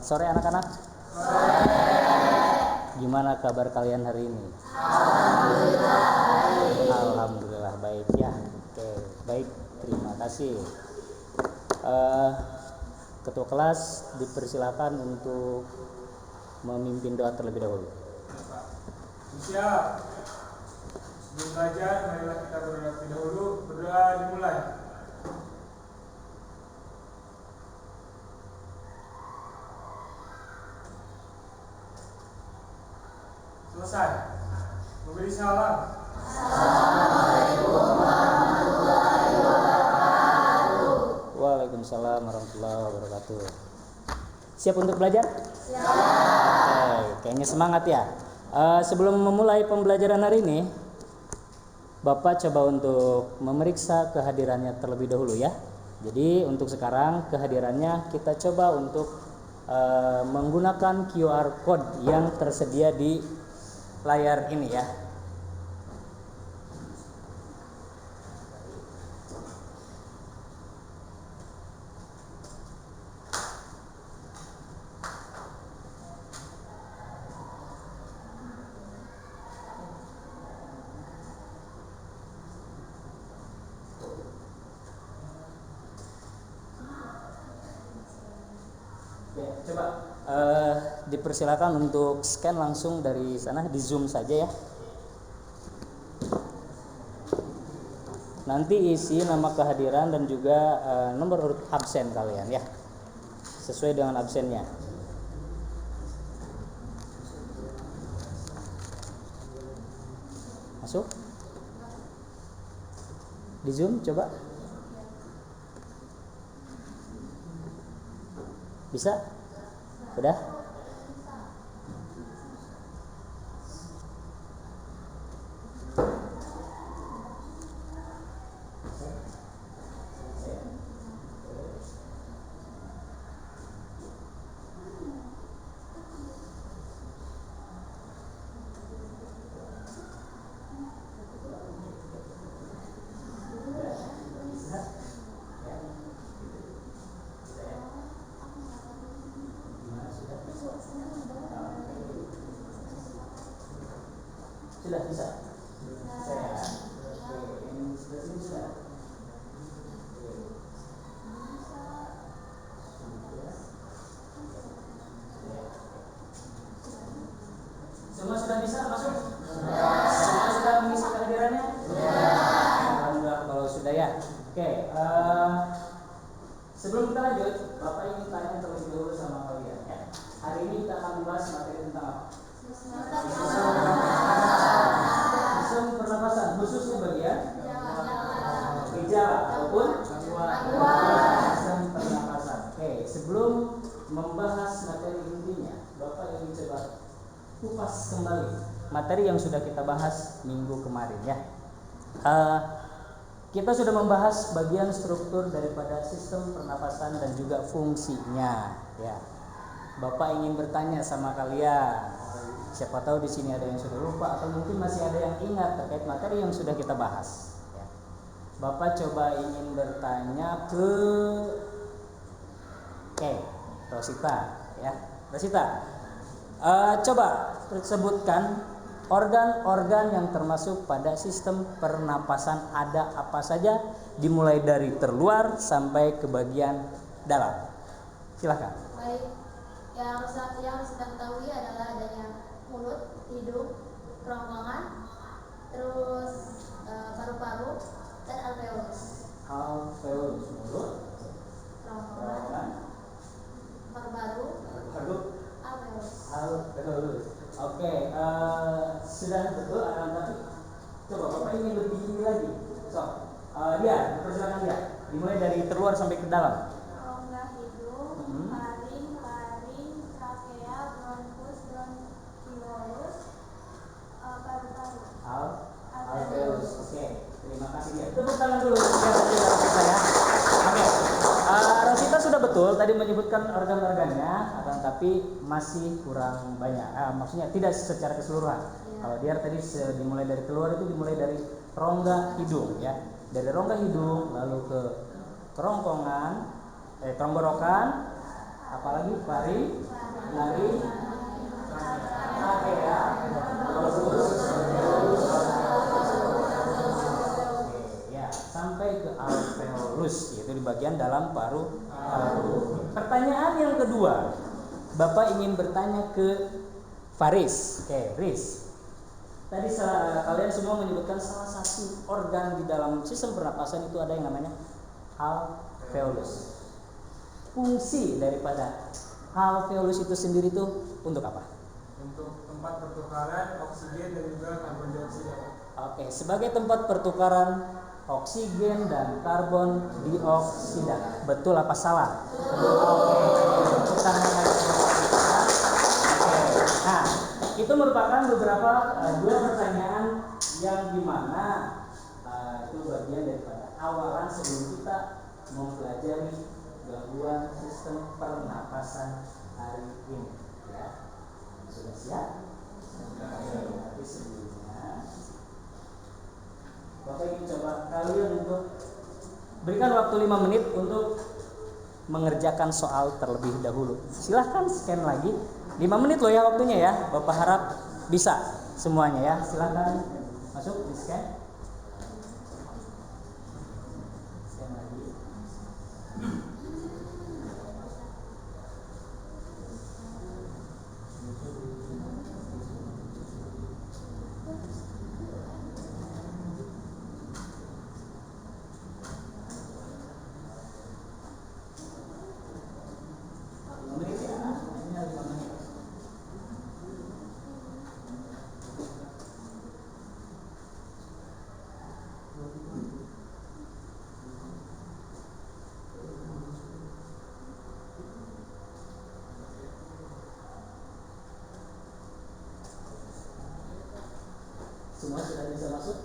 sore anak-anak. Gimana kabar kalian hari ini? Alhamdulillah baik ya. Oke, baik, terima kasih. Ketua kelas dipersilakan untuk memimpin doa terlebih dahulu. Siap. Sebelum belajar, marilah kita berdoa terlebih dahulu. Berdoa dimulai. Selesai. Memberi salam. Assalamualaikum warahmatullahi wabarakatuh. Waalaikumsalam warahmatullahi wabarakatuh. Siap untuk belajar? Siap. Oke, kayaknya semangat ya. Sebelum memulai pembelajaran hari ini, Bapak coba untuk memeriksa kehadirannya terlebih dahulu ya. Jadi untuk sekarang kehadirannya kita coba untuk menggunakan QR code yang tersedia di layar ini ya. Coba dipersilakan untuk scan langsung dari sana, di zoom saja ya. Nanti isi nama kehadiran dan juga nomor urut absen kalian ya, sesuai dengan absennya. Masuk di zoom, coba bisa? Udah? Sudah bisa? Saya. Oke, ini sudah sini sudah. Semua sudah bisa masuk? Semua sudah mengisi kehadirannya? Alhamdulillah kalau sudah ya. Oke, sebelum kita lanjut, Bapak ingin tanya terlebih dahulu sama kalian ya. Hari ini kita akan membahas materi tentang apa? Sistem pernapasan, khususnya bagian gejala ataupun sistem pernapasan. Oke, sebelum membahas materi intinya, Bapak ingin coba kupas kembali materi yang sudah kita bahas minggu kemarin ya. Kita sudah membahas bagian struktur daripada sistem pernapasan dan juga fungsinya ya. Bapak ingin bertanya sama kalian, siapa tahu di sini ada yang sudah lupa atau mungkin masih ada yang ingat terkait materi yang sudah kita bahas ya. Bapak coba ingin bertanya ke Rosita ya. Rosita, coba sebutkan organ-organ yang termasuk pada sistem pernapasan ada apa saja, dimulai dari terluar sampai ke bagian dalam. Silahkan. Baik, yang kita ketahui adalah adanya mulut, hidung, kerongkongan, terus paru-paru dan alveolus. Alveolus mulut, Kerongkongan, paru-paru, alveolus. Oke, sudah betul tapi coba Bapak ingin lebih tinggi lagi. Dia, persilakan dia. Dimulai dari terluar sampai ke dalam. Rongga hidung, faring, trakea, bronkus, bronkiolus, paru-paru. Alveolus. Oke, terima kasih dia. Tepuk tangan dulu ya Rosita ya. Oke. Rosita sudah betul tadi menyebutkan organ-organnya, akan tapi masih kurang banyak. Maksudnya tidak secara keseluruhan. Kalau dia tadi dimulai dari keluar itu dimulai dari rongga hidung ya. Dari rongga hidung lalu ke kerongkongan, tenggorokan, Apalagi faring, laring, trachea, bronkus, ya, sampai ke alveolus, yaitu di bagian dalam paru-paru. Pertanyaan yang kedua, Bapak ingin bertanya ke Faris. Oke, Riz. Tadi kalian semua menyebutkan salah satu organ di dalam sistem pernapasan itu ada yang namanya alveolus. Fungsi daripada alveolus itu sendiri itu untuk apa? Untuk tempat pertukaran oksigen dan juga karbon dioksida. Oke, sebagai tempat pertukaran oksigen dan karbon dioksida. Betul apa salah? Oke, tepuk tangan lagi sama kita. Oke, nah itu merupakan beberapa dua pertanyaan yang dimana itu bagian daripada awalan sebelum kita mempelajari gangguan sistem pernapasan hari ini. Ya, sudah siap? Tapi sebelumnya Bapak ingin coba kalian untuk berikan waktu 5 menit untuk mengerjakan soal terlebih dahulu. Silahkan scan lagi. 5 menit loh ya waktunya ya. Bapak harap bisa semuanya ya. Silahkan masuk di scan. Scan lagi. Semua sudah bisa masuk?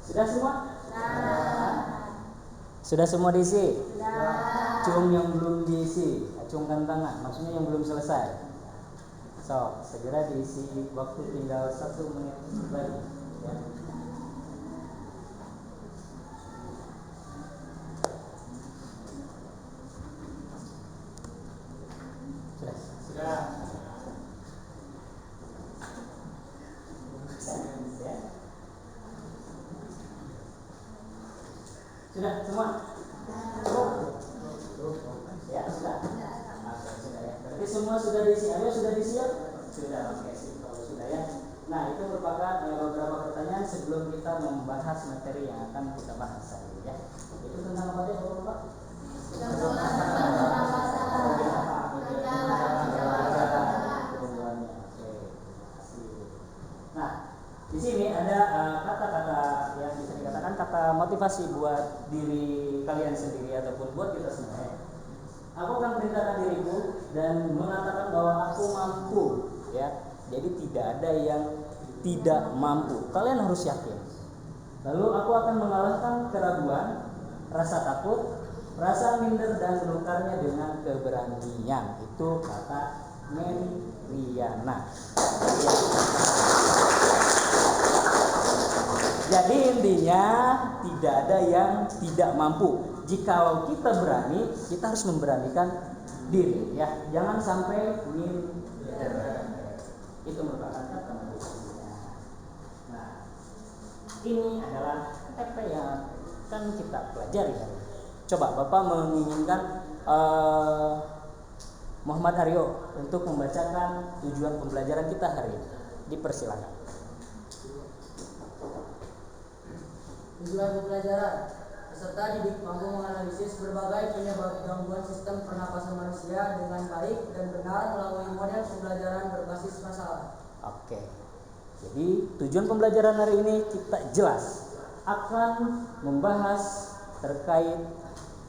Sudah semua? Sudah semua diisi? Cung yang belum diisi, acungkan tangan. Maksudnya yang belum selesai. So, segera diisi. Waktu tinggal 1 menit lagi. Ya. Sudah. Sudah semua? kita membahas materi yang akan kita bahas hari ini ya. Itu tentang apa aja Bapak? Nah, di sini ada kata-kata yang bisa dikatakan kata motivasi buat diri kalian sendiri ataupun buat kita semua. Aku akan perintahkan diriku dan mengatakan bahwa aku mampu, ya. Jadi tidak ada yang tidak mampu. Kalian harus yakin. Lalu aku akan mengalahkan keraguan, rasa takut, rasa minder dan menukarnya dengan keberanian. Itu kata Meriana. Jadi intinya tidak ada yang tidak mampu. Jikalau kita berani, kita harus memberanikan diri, ya. Jangan sampai minder. Itu merupakan kata motivasinya. Nah, ini adalah TP yang akan kita pelajari hari ini. Coba Bapak menginginkan Muhammad Aryo untuk membacakan tujuan pembelajaran kita hari ini. Dipersilakan. Tujuan pembelajaran: peserta didik mampu menganalisis berbagai penyebab gangguan sistem pernapasan manusia dengan baik dan benar melalui model pembelajaran berbasis masalah. Oke. Jadi tujuan pembelajaran hari ini kita jelas akan membahas terkait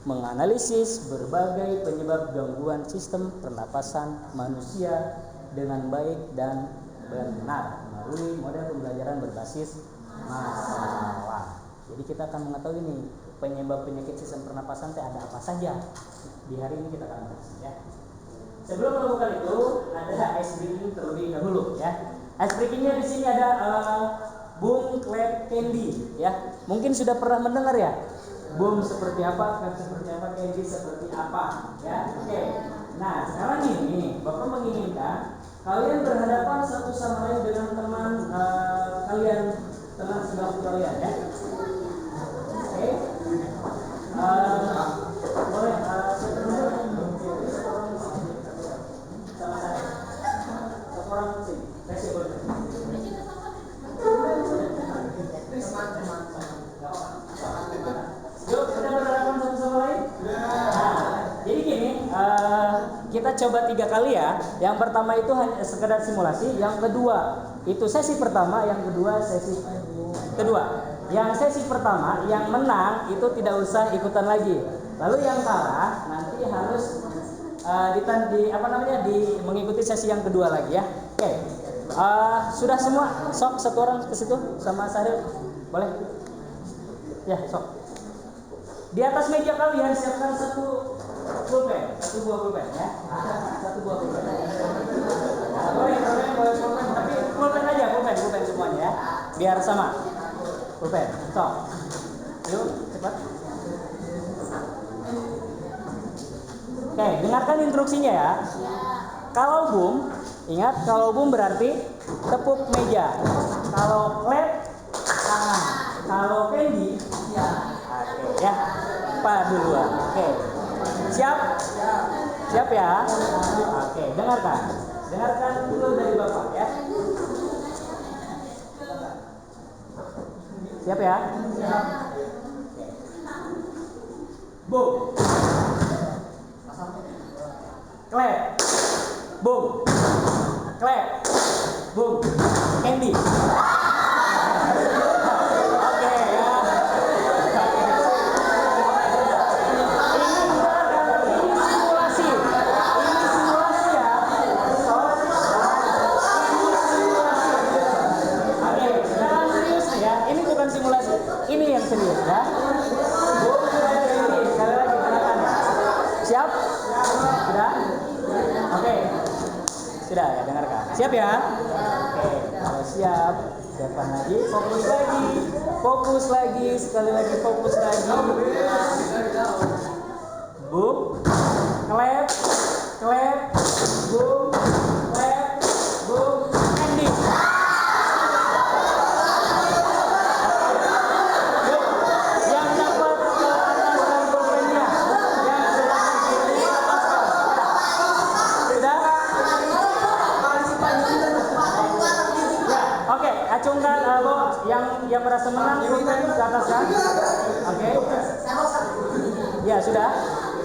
menganalisis berbagai penyebab gangguan sistem pernapasan manusia dengan baik dan benar melalui model pembelajaran berbasis masalah. Jadi kita akan mengetahui nih penyebab penyakit sistem pernapasan ada apa saja. Di hari ini kita akan bahas ya. Sebelum melakukan itu ada ice breaking terlebih dahulu ya. Ice breakingnya di sini ada boom, clap, candy ya. Mungkin sudah pernah mendengar ya. Boom seperti apa, clap seperti apa, candy seperti apa ya. Oke. Nah sekarang ini Bapak menginginkan kalian berhadapan satu sama lain dengan teman kalian, teman sebangku kalian ya. Oke. Boleh siapa dulu? Sama saya. Satu orang sini. Kasih boleh. Teman-teman. Yuk kita berhadapan satu sama lain. Nah, jadi gini, kita coba 3 kali ya. Yang pertama itu hanya sekedar simulasi. Yang kedua itu sesi pertama. Yang kedua sesi kedua. Yang sesi pertama yang menang itu tidak usah ikutan lagi. Lalu yang kalah nanti harus mengikuti sesi yang kedua lagi ya. Oke. Sudah semua? Sok satu orang ke situ sama Saril. Boleh? Ya, sok. Di atas meja kalian siapkan satu buah pulpen ya. Satu buah pulpen. Boleh pulpen, tapi pulpen aja, pulpen semuanya ya. Biar sama. Pulpen. Sok. Yuk, cepat. Oke, dengarkan instruksinya ya. Kalau boom, ingat kalau boom berarti tepuk meja. Kalau clap, tangan. Kalau candy, ya. Oke, ya. Pak duluan. Oke. Siap? Siap ya? Oke, dengarkan. Dengarkan dulu dari Bapak ya. Siap ya? Siap. Boom. Clap. Boom. Clap. Boom. Candy. Oke ya. Ini simulasi. Ini simulasi ya. Oke, jangan serius nih ya. Ini bukan simulasi. Ini yang serius ya. Boom. Candy. Sekali lagi dengarkan ya. Siap? Sudah? Oke. Sudah ya, dengarkan. Siap ya? Oke, kalau siap, siapkan lagi, fokus lagi, sekali lagi fokus lagi. Boom, clap, boom, clap, boom, ending. Yuk, yang dapat ke atas dan pulpennya, yang sudah mengikuti lepaskan. Sudah? Ya, oke, acungkan Bravo, yang merasa menang pulpen ke atas kan? Oke. Ya sudah.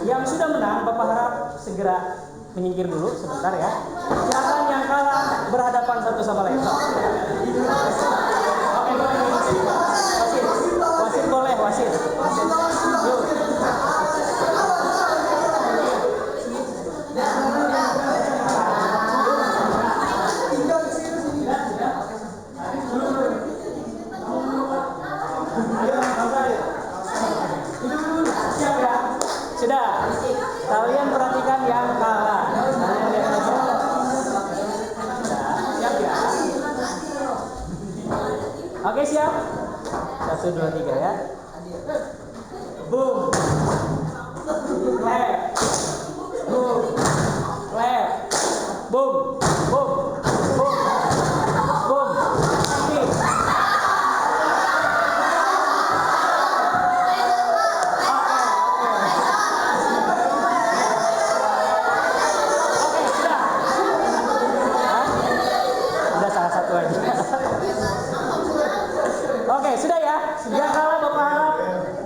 Yang sudah menang, Bapak harap segera menyingkir dulu sebentar ya. Silakan yang kalah berhadapan satu sama lain. Oke, boleh. Wasit boleh, wasit. Yuk. Siap ya? Sudah. Kalian perhatikan yang kalah. Kalian lihat aja. Siap ya? Oke, siap? 1, 2, 3 ya. Boom. Clap. Boom. Clap. Boom. Boom. Boom. Boom. Sip. Oke, sudah ya. Yang kalah Bapak harap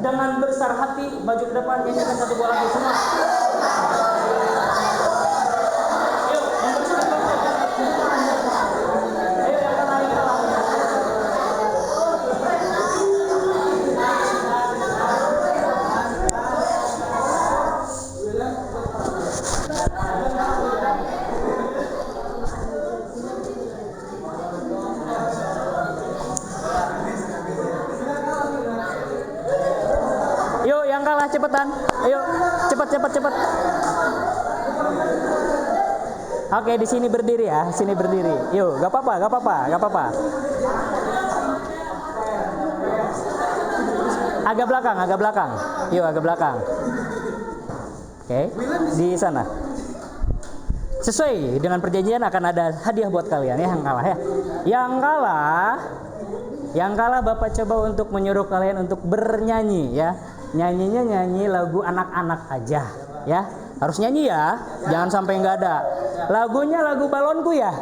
dengan besar hati maju ke depan nyanyikan satu buah lagu semua. Yuk, yang bersuara ayo yang kalah, yang kalah. Yuk, yang kalah cepetan. Ayo, cepat. Oke, di sini berdiri ya, sini berdiri. Yuk, gak apa-apa. Agak belakang. Yuk, agak belakang. Oke, di sana. Sesuai dengan perjanjian akan ada hadiah buat kalian ya, yang kalah ya. Yang kalah Bapak coba untuk menyuruh kalian untuk bernyanyi ya. Nyanyinya nyanyi lagu anak-anak aja ya. Harus nyanyi ya, jangan sampai nggak ada. Lagunya lagu balonku ya.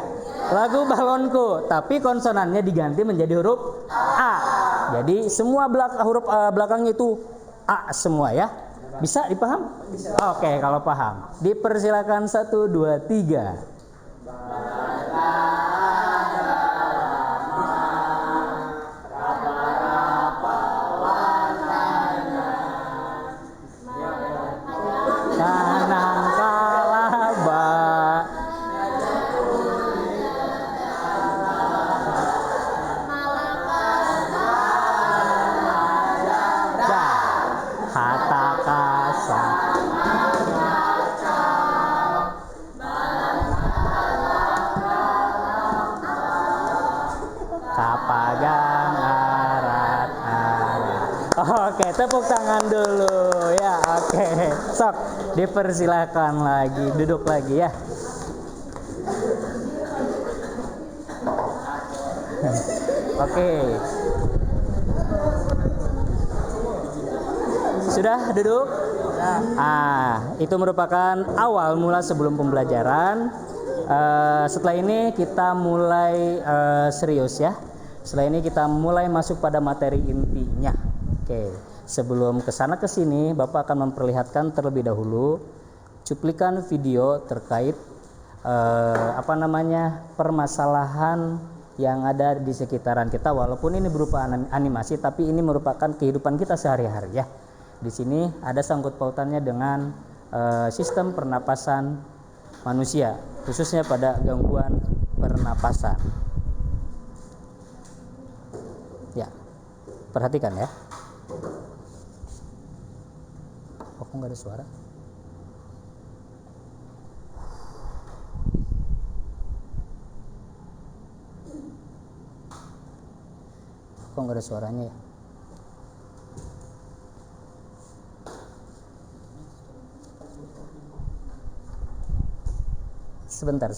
Lagu balonku, tapi konsonannya diganti menjadi huruf A. Jadi semua huruf belakangnya itu A semua ya. Bisa dipaham? Oke, kalau paham. Dipersilakan 1, 2, 3. Oke, tepuk tangan dulu ya. Oke, sok dipersilakan lagi, duduk lagi ya. Oke, sudah duduk? Itu merupakan awal mula sebelum pembelajaran. Setelah ini kita mulai serius ya. Setelah ini kita mulai masuk pada materi intinya. Oke, sebelum kesana kesini, Bapak akan memperlihatkan terlebih dahulu cuplikan video terkait permasalahan yang ada di sekitaran kita. Walaupun ini berupa animasi, tapi ini merupakan kehidupan kita sehari-hari ya. Di sini ada sangkut pautannya dengan sistem pernapasan manusia, khususnya pada gangguan pernapasan. Ya, perhatikan ya. Kok nggak ada suara? Kok nggak ada suaranya ya? Sebentar.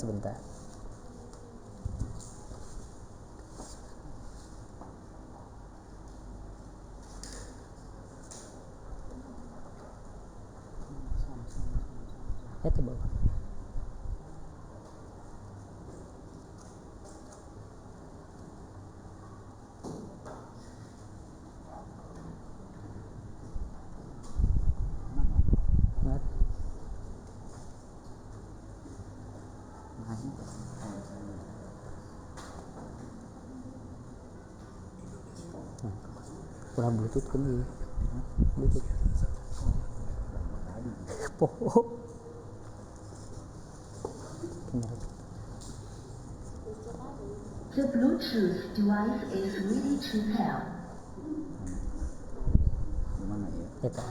Ya ke bawah. Kurang bluetooth kan ini. Bluetooth. Poho. The Bluetooth device is ready to pair. Eta.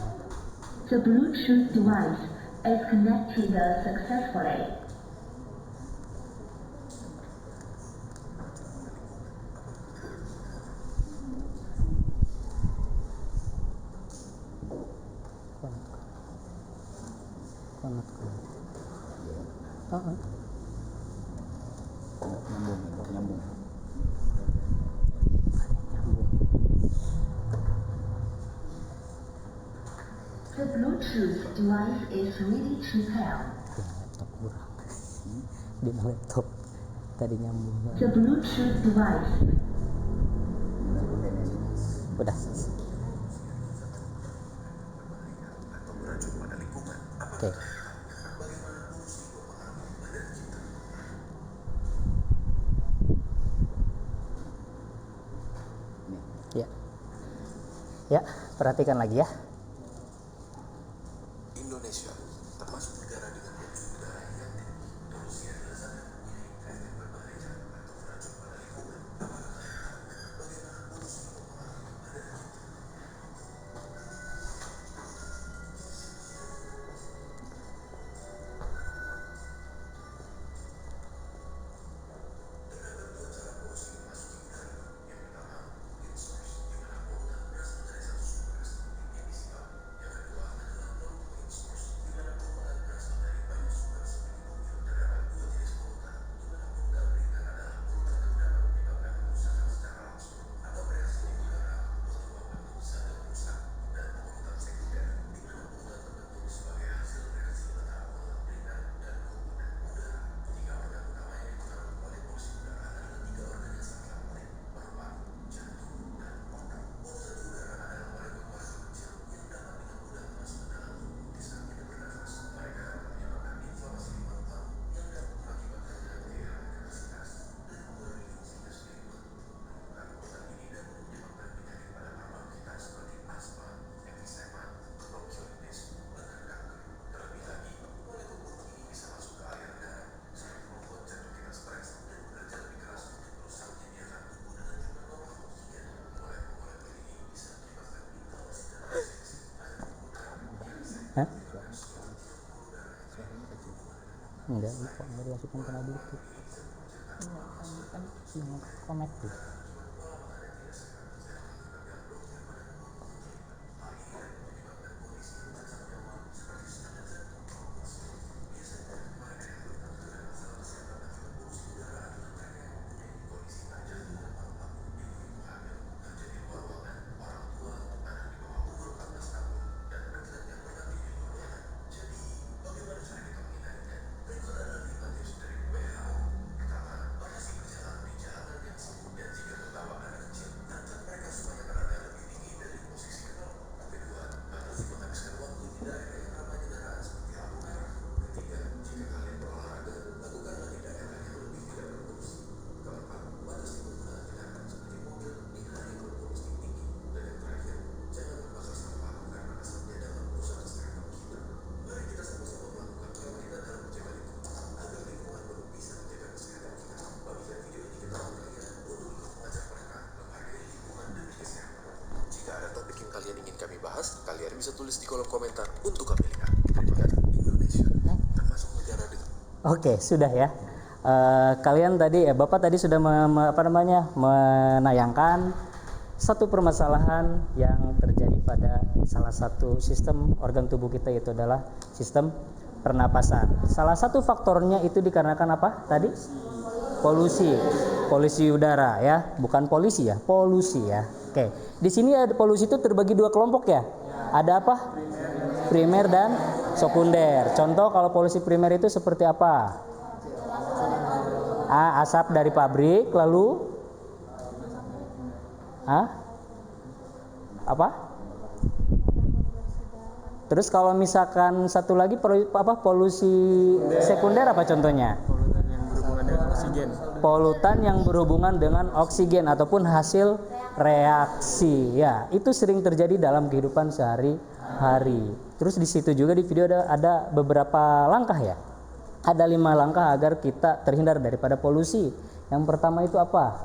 The Bluetooth device is connected successfully. Konot. Heeh. Nyambung. The Bluetooth device is ready to pair. Laptop kurang. Di laptop tadi nyambung. The Bluetooth device Udah. Oke. Ya. Ya, perhatikan lagi ya. Indonesia termasuk negara dengan polusi udara yang tinggi. Polusi adalah zat yang mempunyai efek berbahaya atau beracun pada lingkungan. Bagaimana polusi mempengaruhi badan kita? Terdapat dua cara polusi memasuki udara. Yang pertama, clean source, di mana polutan berasal dari satu sumber seperti emisi laut. Yang kedua adalah non-clean source, di mana polutan berasal dari banyak sumber seperti mobil. Terdapat dua jenis polutan, di mana polutan ringan adalah polutan yang dapat menyebabkan kerusakan secara langsung atau bereaksi di udara untuk membentuk zat yang merusak, dan polutan sekunder, di mana polutan terbentuk sebagai hasil reaksi antara polutan primer dan komponen udara. Tiga organ utama yang dipengaruhi oleh polusi udara adalah tiga organ yang sangat penting, paru-paru, jantung, dan otak. Polutan udara adalah molekul-molekul kecil yang dapat dengan mudah masuk ke dalam tubuh di saat kita bernafas. Mereka dapat menyebabkan inflamasi di paru-paru yang dapat mengakibatkan kehilangan kapasitas dan mengurangi fungsinya sendiri untuk menumbuhkan polutan ini dan menyebabkan penyakit pada paru-paru kita seperti asma, emfisema, bronkiolitis, bahkan kanker. Terlebih lagi, molekul buruk ini bisa masuk ke aliran darah, sehingga membuat jantung kita stres dan bekerja lebih keras untuk merusak menyediakan tubuh dengan jumlah normal oksigen. Molekul-molekul ini bisa menyebabkan inflamasi dan infeksi pada pembuluh darah yang bisa Hah? menyebabkan suatu pembuluh darah yang Enggak, kok enggak dimasukin kena bluetooth. Kan yang connect tuh. Jika ada topik yang kalian ingin kami bahas, kalian bisa tulis di kolom komentar untuk kami lihat. Terima kasih. Indonesia termasuk negara dengan Oke, sudah ya. Kalian tadi, Bapak tadi sudah menayangkan satu permasalahan yang terjadi pada salah satu sistem organ tubuh kita, yaitu adalah sistem pernapasan. Salah satu faktornya itu dikarenakan apa tadi? Polusi udara ya, bukan polisi ya, polusi ya. Oke, di sini ada polusi itu terbagi dua kelompok ya. Ada apa? Primer dan sekunder. Contoh kalau polusi primer itu seperti apa? Asap dari pabrik, lalu apa? Terus kalau misalkan satu lagi polusi sekunder apa contohnya? Polutan yang berhubungan dengan oksigen. Polutan yang berhubungan dengan oksigen ataupun hasil reaksi. Ya, itu sering terjadi dalam kehidupan sehari-hari. Terus di situ juga di video ada beberapa langkah ya. Ada 5 langkah agar kita terhindar daripada polusi. Yang pertama itu apa?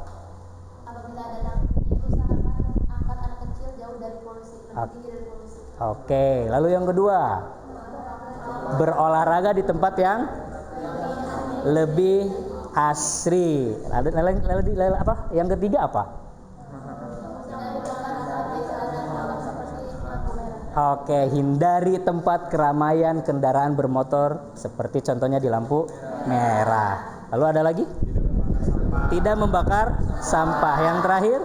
Apabila ada dampak video, usahakan angkat anak kecil jauh dari polusi, lebih tinggi dari polusi. Oke, lalu yang kedua, berolahraga di tempat yang lebih asri. Lalu apa? Yang ketiga apa? Oke, hindari tempat keramaian kendaraan bermotor seperti contohnya di lampu merah. Lalu ada lagi? Tidak membakar sampah. Yang terakhir?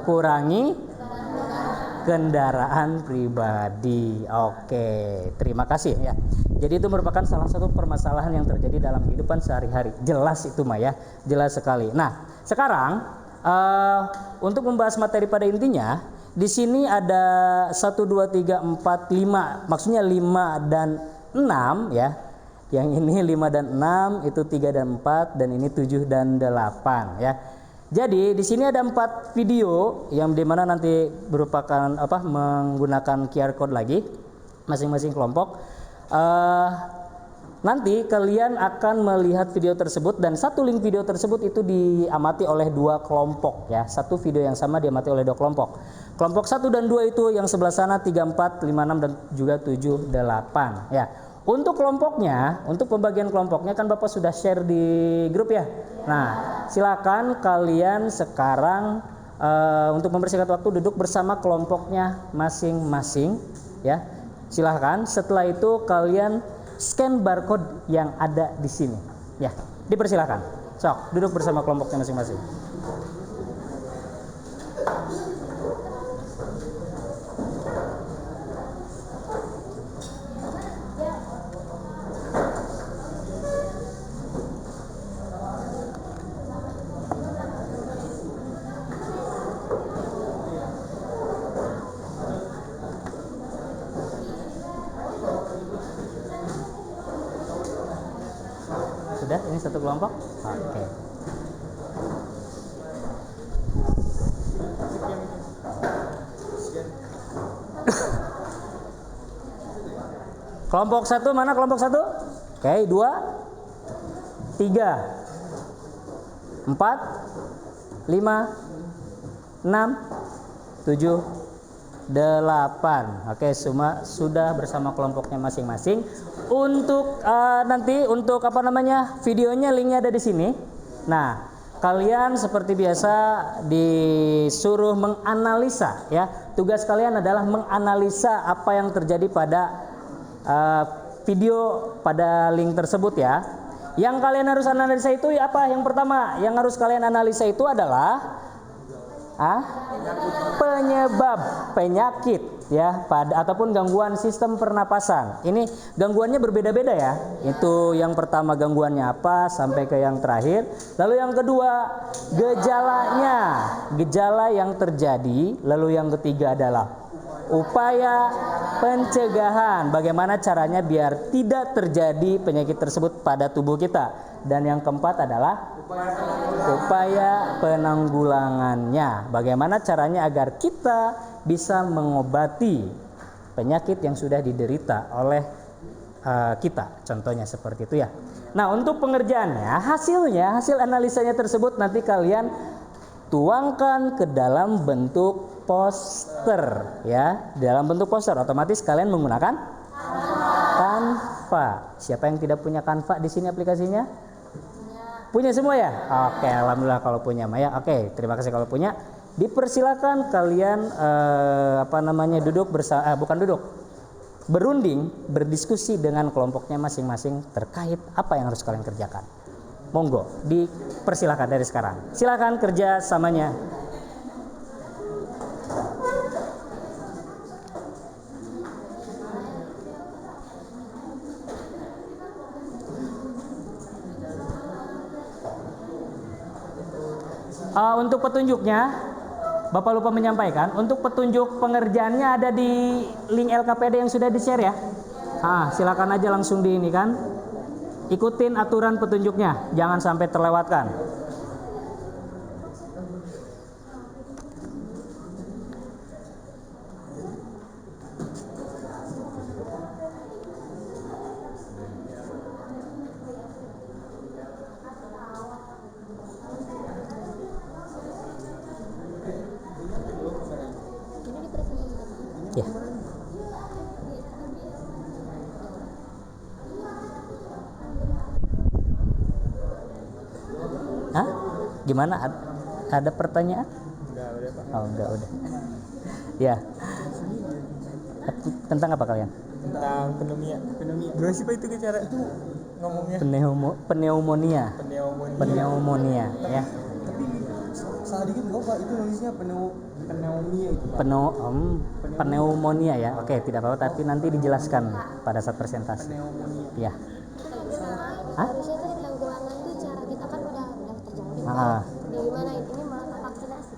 Kurangi kendaraan pribadi. Oke, terima kasih ya. Jadi itu merupakan salah satu permasalahan yang terjadi dalam kehidupan sehari-hari. Jelas itu Mah ya, jelas sekali. Nah, sekarang untuk membahas materi pada intinya, di sini ada 1, 2, 3, 4, 5, maksudnya 5 dan 6 ya. Yang ini 5 dan 6, itu 3 dan 4, dan ini 7 dan 8 ya. Jadi di sini ada 4 video yang dimana nanti merupakan menggunakan QR code lagi masing-masing kelompok. Nanti kalian akan melihat video tersebut dan satu link video tersebut itu diamati oleh 2 kelompok ya. Satu video yang sama diamati oleh 2 kelompok. Kelompok 1 dan 2 itu yang sebelah sana 3, 4, 5, 6 dan juga 7, 8 ya. Untuk kelompoknya, untuk pembagian kelompoknya kan Bapak sudah share di grup ya. Nah, silakan kalian sekarang untuk membersihkan waktu duduk bersama kelompoknya masing-masing ya. Silakan. Setelah itu kalian scan barcode yang ada di sini. Ya, dipersilakan. Sok, duduk bersama kelompoknya masing-masing. Sudah, ini satu kelompok. Oke. Kelompok 1 mana kelompok 1? Oke, 2, 3, 4, 5, 6, 7, 8. Oke, semua sudah bersama kelompoknya masing-masing. Untuk nanti untuk videonya linknya ada di sini. Nah, kalian seperti biasa disuruh menganalisa ya. Tugas kalian adalah menganalisa apa yang terjadi pada video pada link tersebut ya. Yang kalian harus analisa itu apa? Yang pertama yang harus kalian analisa itu adalah penyebab penyakit ya ataupun gangguan sistem pernapasan. Ini gangguannya berbeda-beda ya. Itu yang pertama gangguannya apa sampai ke yang terakhir. Lalu yang kedua gejalanya, gejala yang terjadi. Lalu yang ketiga adalah upaya pencegahan, bagaimana caranya biar tidak terjadi penyakit tersebut pada tubuh kita. Dan yang keempat adalah upaya penanggulangannya, bagaimana caranya agar kita bisa mengobati penyakit yang sudah diderita oleh kita, contohnya seperti itu ya. Nah, untuk pengerjaannya, hasil analisanya tersebut nanti kalian tuangkan ke dalam bentuk poster ya. Dalam bentuk poster otomatis kalian menggunakan Canva. Siapa yang tidak punya Canva di sini aplikasinya? Punya semua ya? Oke, alhamdulillah kalau punya Maya. Oke, terima kasih kalau punya. Dipersilakan kalian duduk bersama berunding, berdiskusi dengan kelompoknya masing-masing terkait apa yang harus kalian kerjakan. Monggo, dipersilakan dari sekarang. Silakan kerja samanya. Untuk petunjuknya, Bapak lupa menyampaikan, untuk petunjuk pengerjaannya ada di link LKPD yang sudah di-share ya. Silakan aja langsung ikutin aturan petunjuknya, jangan sampai terlewatkan. Ya. Hah? Gimana? Ada pertanyaan? Enggak, udah Pak. Oh, enggak udah. Ya. Tentang apa kalian? Tentang pneumonia. Gimana sih Pak itu cara itu ngomongnya? Pneumonia. Pneumonia, ya. Tapi salah dikit enggak Pak, itu nulisnya pneumonia itu Pak. Pneumonia ya. Oke, tidak apa-apa, tapi nanti dijelaskan pada saat presentasi. Pneumonia. Ya. Hah? Harusnya tuh penanggulangan tuh cara kita kan udah terjadi. Ah. Gimana ini malah vaksinasi.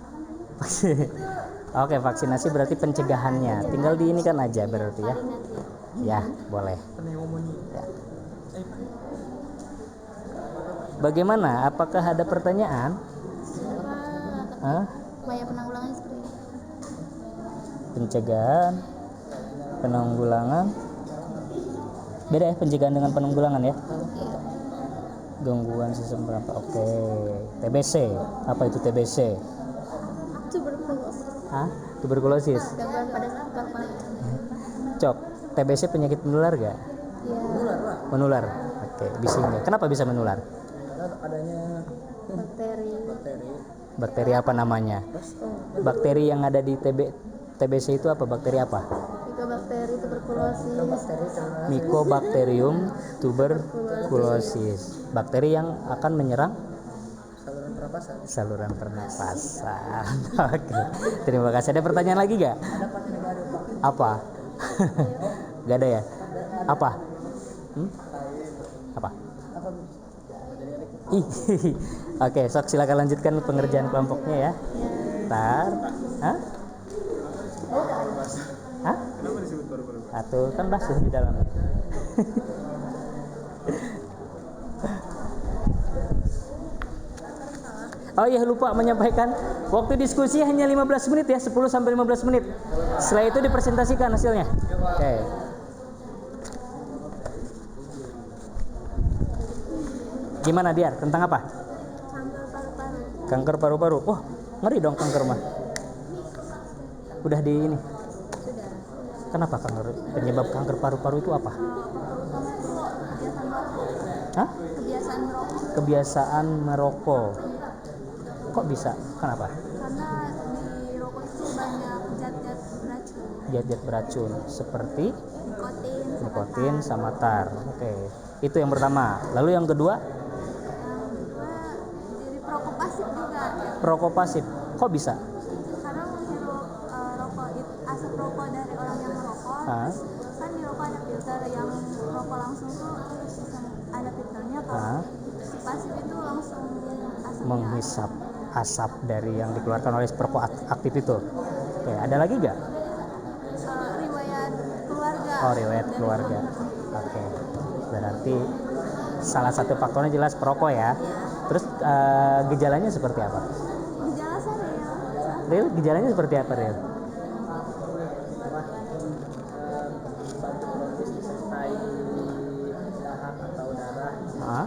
Oke, vaksinasi berarti pencegahannya. Tinggal di ini kan aja berarti ya. Ya, boleh. Pneumonia. Ya. Bagaimana? Apakah ada pertanyaan? Hah? Upaya penanggulangannya seperti ini. Pencegahan, penanggulangan. Beda ya pencegahan dengan penanggulangan ya? Gangguan sistem pernapasan. Oke. TBC. Apa itu TBC? Tuberkulosis. Hah? Tuberkulosis. Gangguan pada paru-paru. Cok. TBC penyakit menular gak? Ya. Menular. Oke, bisa enggak? Kenapa bisa menular? Adanya Bakteri. Bakteri apa namanya? Bakteri yang ada di TBC itu apa? Bakteri apa? Bakteri tuberkulosis. Mycobacterium tuberculosis. Bakteri yang akan menyerang saluran pernapasan. Oke. Terima kasih. Ada pertanyaan lagi gak? Apa? Gak ada ya? Apa? Apa? Oke, sok silakan lanjutkan pengerjaan kelompoknya ya. Ntar. Hah? Hah? kenapa disebut paru-paru? Atau kan bahasa di dalam. Oh iya, lupa menyampaikan waktu diskusi hanya 15 menit ya, 10 sampai 15 menit. Setelah itu dipresentasikan hasilnya. Oke. Gimana Diar? Tentang apa? Kanker paru-paru. Kanker paru-paru. Wah, ngeri dong kanker mah. Udah di ini. Kenapa kanker? Penyebab kanker paru-paru itu apa? Hah? Kebiasaan merokok. Kebiasaan merokok. Kok bisa? Kenapa? Karena di rokok itu banyak zat-zat beracun. Zat-zat beracun seperti Nikotin, nikotin sama tar. Oke. Itu yang pertama. Lalu yang kedua? yang kedua jadi perokok pasif juga. Perokok pasif. Kok bisa? Karena menghirup asap rokok dari orang yang merokok. Hah? Terus kan di rokok ada filter, yang rokok langsung tuh ada filternya. Kalau si pasif itu langsung asapnya. Menghisap asap dari yang dikeluarkan oleh perokok aktif itu. Oke, ada lagi nggak? Riwayat keluarga. Oh, riwayat keluarga. Oke. Berarti salah satu faktornya jelas perokok ya. Terus gejalanya seperti apa? Gejala serius. Real, gejalanya seperti apa Real? disertai dahak atau darah, Hah?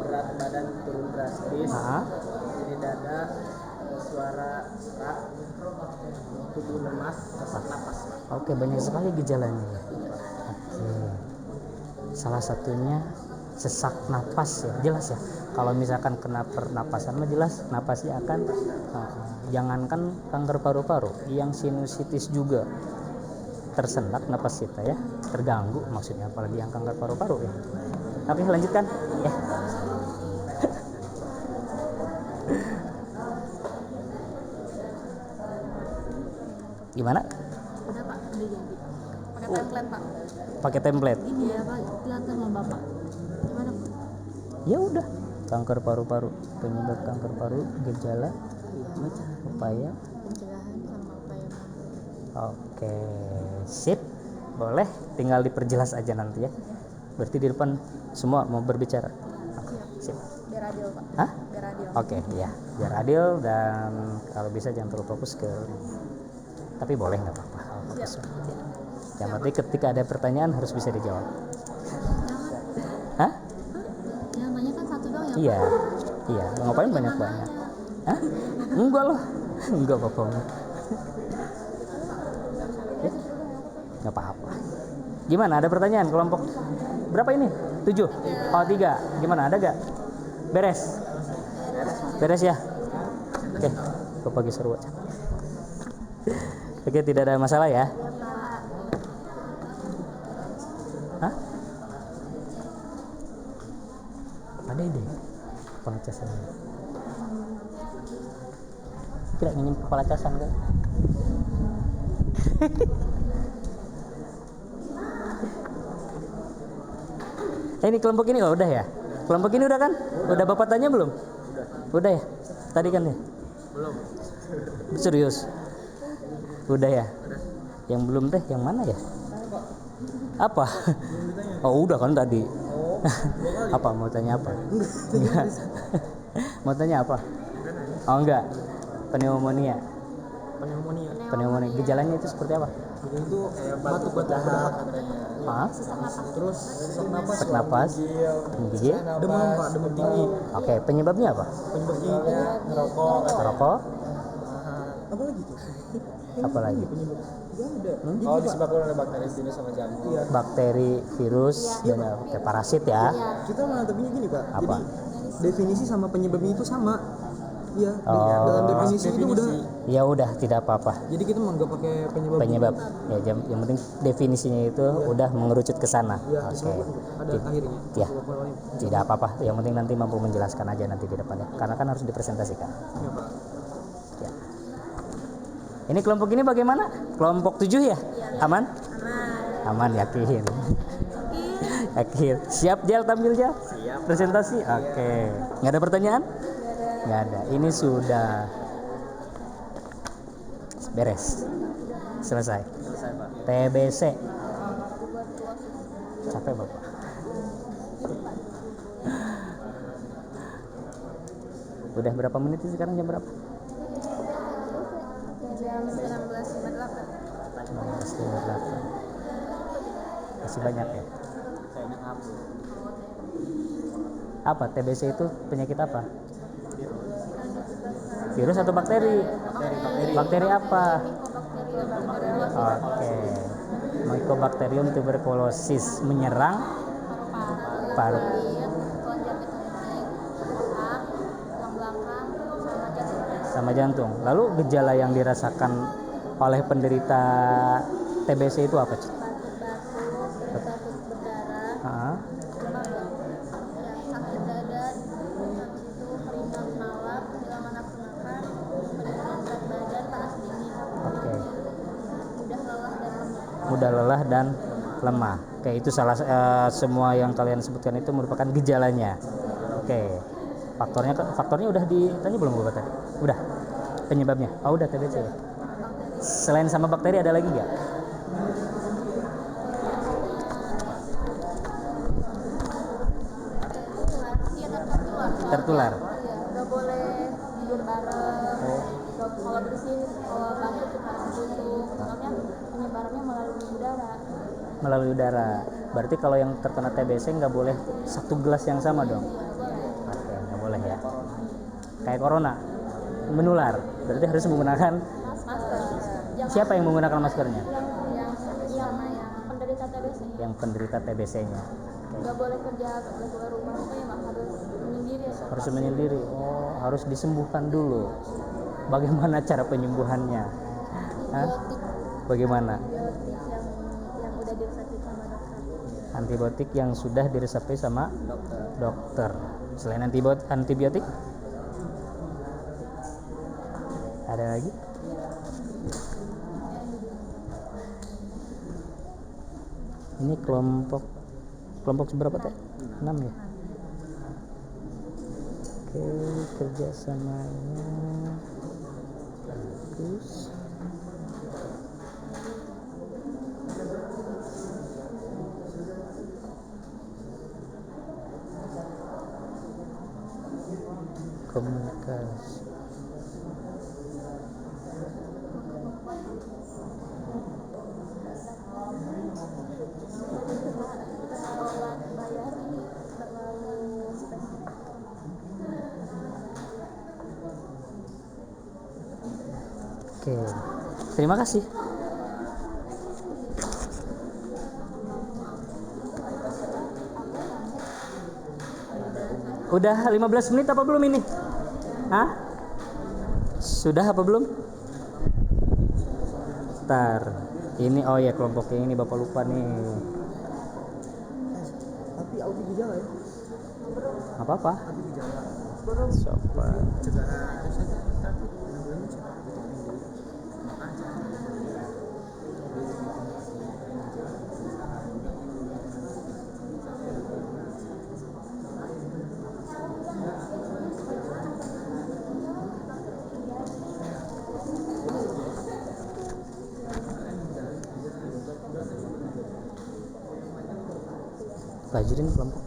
berat badan turun drastis, Hah? nyeri dada, suara serak, tubuh lemas, sesak napas. Oke, banyak sekali gejalanya. Oke. Salah satunya sesak napas ya, jelas ya. Kalau misalkan kena pernapasan mah jelas napasnya akan jangankan kanker paru-paru, yang sinusitis juga tersendat napas kita ya, terganggu maksudnya, apalagi yang kanker paru-paru ya. Oke, lanjutkan ya. Gimana? Udah Pak, udah jadi. Pakai template Pak. Pakai template. Ini ya Pak, kelihatan sama Bapak. Gimana Pak? Ya udah, kanker paru-paru, penyebab kanker paru, gejala, upaya. Pencegahan sama upaya. Oke, sip, boleh, tinggal diperjelas aja nanti ya. Berarti di depan semua mau berbicara. Oke, sip. Biar adil Pak. Hah? Biar adil. Oke, ya, biar adil dan kalau bisa jangan terlalu fokus ke. Tapi boleh nggak apa-apa. Fokus. Yang penting ketika ada pertanyaan harus bisa dijawab. Hah? Yang nanya kan satu doang ya. Iya, iya. Ngapain banyak-banyak? Hah? Enggak loh, enggak apa-apa. Gimana? Ada pertanyaan? Kelompok berapa ini? 7? Oh 3. Gimana? Ada gak? Beres? Beres ya? Oke, gue pagi seru aja. Oke, tidak ada masalah ya? Hah? Ada ide kepala casan. Tidak ingin kepala casan kan? Ini kelompok ini udah ya? Kelompok ini udah kan? Udah Bapak tanya belum? Udah ya? Tadi kan ya? Belum. Serius? Udah ya? Yang belum teh yang mana ya? Apa? Oh udah kan tadi. Apa mau tanya apa? Enggak. Mau tanya apa? Oh enggak. Pneumonia. Pneumonia. Gejalanya itu seperti apa? Itu kayak batuk-batuk katanya. Hah? Terus sesak napas, Menggigil? demam Pak, demam tinggi. Oke, penyebabnya apa? Penyebabnya ngerokok. Rokok? Apa lagi tuh? Apa lagi? Oh, disebabkan oleh bakteri virus sama jamur. Iya. Bakteri, virus, dan kayak parasit ya. Kita menanggapinya gini Pak. Apa? Jadi definisi sama penyebabnya itu sama. Iya. Oh. Dalam definisi itu udah. Ya udah, tidak apa-apa. Jadi kita mau nggak pakai penyebab. Penyebab. Ya, yang penting definisinya itu udah mengerucut ke sana. Iya. Oke. Ada akhirnya. Ya. Tidak apa-apa. Yang penting nanti mampu menjelaskan aja nanti di depannya. Karena kan harus dipresentasikan. Iya Pak. Ya. Ini kelompok ini bagaimana? Kelompok 7 ya? Aman? Aman, yakin. Yakin. Siap Jal, tampil Jal? Siap. Presentasi? Oke. Nggak ada pertanyaan? Nggak ada. Ini sudah beres. Selesai. Pak. TBC. Capek Bapak. Udah berapa menit sih sekarang, jam berapa? Jam 19.58. 19.58. Masih banyak ya? Kayaknya ngapur. Apa? TBC itu penyakit apa? Virus atau bakteri? Bakteri apa? Oke. Mycobacterium tuberculosis menyerang paru sama jantung. Lalu gejala yang dirasakan oleh penderita TBC itu apa, Cik? Batuk berdarah, Hah? sakit dada, habis itu keringat malam, kehilangan nafsu makan, penurunan berat badan, panas dingin, Oke. mudah lelah dan lemah. Mudah lelah dan lemah. Oke, itu semua yang kalian sebutkan itu merupakan gejalanya. Oke. Faktornya udah ditanya belum Bapak tadi? Udah. Penyebabnya? Oh, udah TBC ya. Selain sama bakteri ada lagi nggak? Tertular. Iya, nggak boleh tidur bareng. Kalau bersin, kalau batuk kita harus tutup. Soalnya penyebarannya melalui udara. Melalui udara. Berarti kalau yang terkena TBC nggak boleh satu gelas yang sama dong? Oke, nggak boleh ya. Kayak corona, menular. Berarti harus menggunakan. Masker. Siapa yang menggunakan maskernya? Yang penderita TBC. Yang penderita TBC-nya. Nggak boleh kerja, nggak boleh keluar rumah, pokoknya mah harus menyendiri. Harus menyendiri. Oh, harus disembuhkan dulu. Bagaimana cara penyembuhannya? Hah? Bagaimana? Antibiotik yang udah diresepi sama dokter. Antibiotik yang sudah diresepi sama dokter. Selain antibiotik, ada lagi? Ini kelompok seberapa teh? 6 ya? Oke, kerjasamanya bagus. Komunikasi. Oke, terima kasih. Udah 15 menit apa belum ini? Hah? Sudah apa belum? Ntar. Ini oh ya kelompok yang ini Bapak lupa nih. Tapi auto gejala ya. Apa apa? Auto gejala. Coba. Cegah itu saja. Tapi penanggulangan cegah itu pendek. Makanya. Pelajarin kelompok.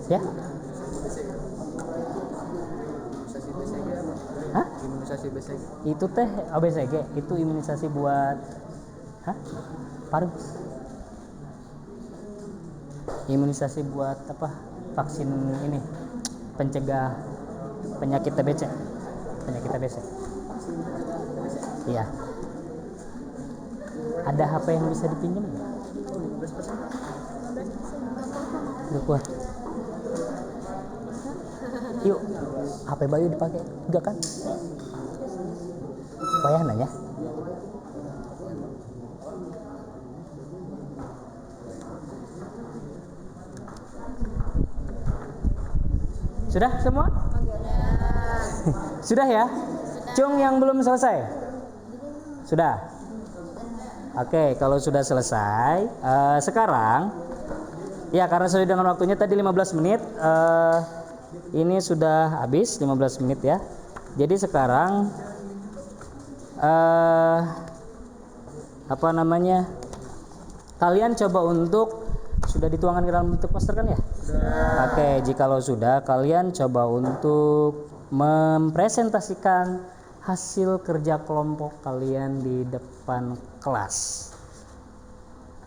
Ya? Hah? Imunisasi BCG. Itu teh ABCG, itu imunisasi buat paru. Imunisasi buat apa? Vaksin ini pencegah penyakit TBC. Penyakit TBC. Iya. Ada HP yang bisa dipinjam nggak? 15%. Udah kuat. Yuk, HP Bayu dipakai enggak kan? Payah nanya. Sudah semua? Sudah ya? Cung yang belum selesai? Sudah? Oke, kalau sudah selesai, sekarang ya karena sesuai dengan waktunya tadi 15 menit, ini sudah habis 15 menit ya. Jadi sekarang apa namanya? Kalian coba untuk sudah dituangkan ke dalam bentuk poster kan ya? Oke, jikalau sudah, kalian coba untuk mempresentasikan hasil kerja kelompok kalian di depan kelas.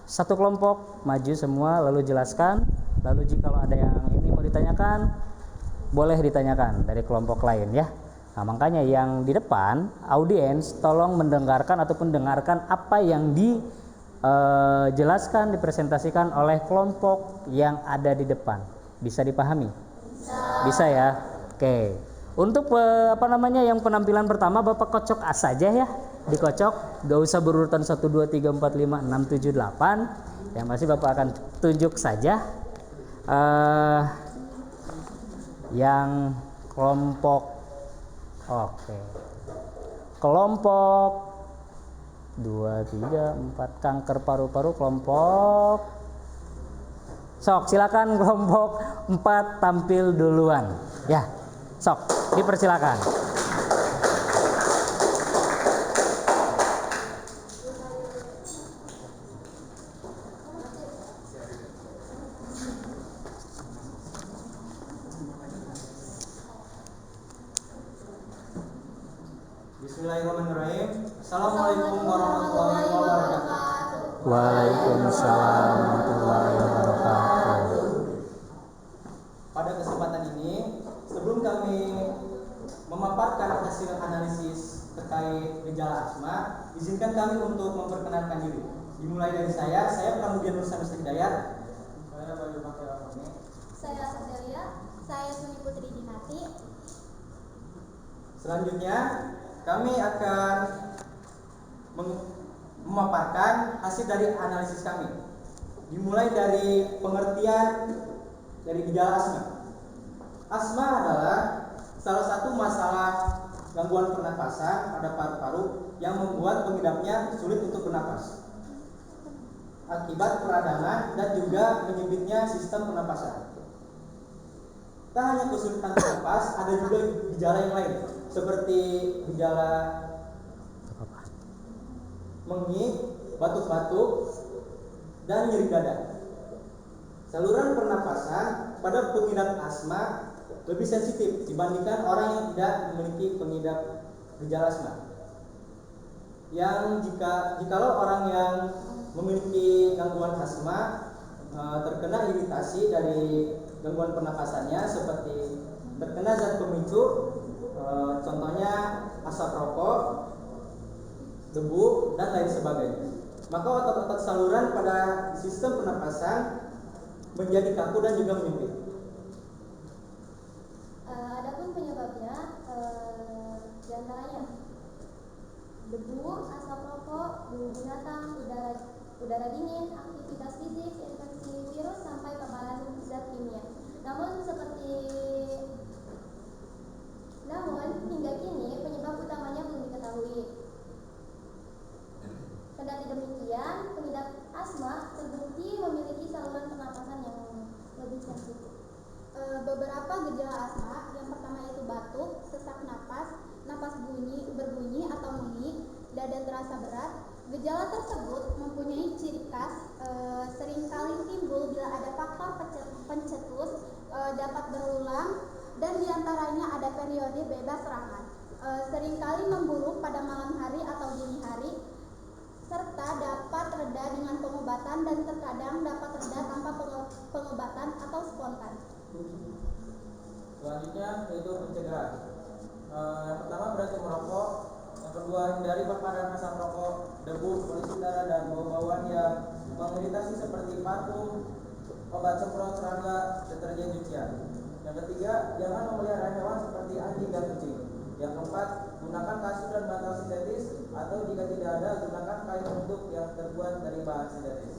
Satu kelompok maju semua, lalu jelaskan. Lalu jikalau ada yang ini mau ditanyakan, boleh ditanyakan dari kelompok lain ya. Nah, makanya yang di depan audiens tolong mendengarkan ataupun dengarkan apa yang dijelaskan, dipresentasikan oleh kelompok yang ada di depan. Bisa dipahami? Bisa ya. Oke. Untuk apa namanya yang penampilan pertama Bapak kocok A saja ya. Dikocok, gak usah berurutan 1 2 3 4 5 6 7 8. Yang pasti Bapak akan tunjuk saja yang kelompok. Oke. Kelompok 2 3 4 kanker paru-paru kelompok. Sok silakan kelompok 4 tampil duluan. Ya. Sok, dipersilakan. Bismillahirrahmanirrahim. Assalamualaikum warahmatullahi wabarakatuh. Waalaikumsalam warahmatullahi wabarakatuh. Pada kesempatan ini, sebelum kami memaparkan hasil analisis terkait gejala asma, izinkan kami untuk memperkenalkan diri. Dimulai dari saya Pramudia Nur Samis Hidayat. Saya Bayu Bakirafoni. Saya Asadelia, saya Suni Putri Dinati. Selanjutnya, kami akan memaparkan hasil dari analisis kami. Dimulai dari pengertian dari gejala asma. Asma adalah salah satu masalah gangguan pernapasan pada paru-paru yang membuat pengidapnya sulit untuk bernapas akibat peradangan dan juga menyempitnya sistem pernapasan. Tak hanya kesulitan bernapas, ada juga gejala yang lain seperti gejala mengik, batuk-batuk, dan nyeri dada. Saluran pernapasan pada pengidap asma lebih sensitif dibandingkan orang yang tidak memiliki pengidap gejala asma. Yang jikalau orang yang memiliki gangguan asma terkena iritasi dari gangguan pernapasannya seperti terkena zat pemicu, contohnya asap rokok, debu, dan lain sebagainya, maka otot-otot saluran pada sistem pernapasan menjadi kaku dan juga menyempit. Adapun penyebabnya diantaranya debu, asap rokok, bulu binatang, udara dingin, aktivitas fisik, infeksi virus, sampai paparan zat kimia. Namun hingga kini penyebab utamanya belum diketahui. Kendati demikian, pengidap asma terbukti memiliki saluran pernapasan yang lebih sensitif. Beberapa gejala asma, yang pertama yaitu batuk, sesak napas, napas berbunyi atau mengik, dada terasa berat. Gejala tersebut mempunyai ciri khas, seringkali timbul bila ada faktor pencetus, dapat berulang, dan diantaranya ada periode bebas serangan. Seringkali memburuk pada malam hari atau dini hari, serta dapat reda dengan pengobatan dan terkadang dapat reda tanpa pengobatan atau spontan. Selanjutnya yaitu pencegahan. Yang pertama berarti merokok. Yang kedua, hindari berpadan asap rokok, debu, polusi udara, dan bau-bauan yang mengiritasi seperti parfum, obat semprot, serangga, deterjen cucian. Yang ketiga, jangan memelihara hewan seperti anjing dan kucing. Yang keempat, gunakan kasur dan bantal sintetis, atau jika tidak ada, gunakan kain untuk yang terbuat dari bahan sintetis.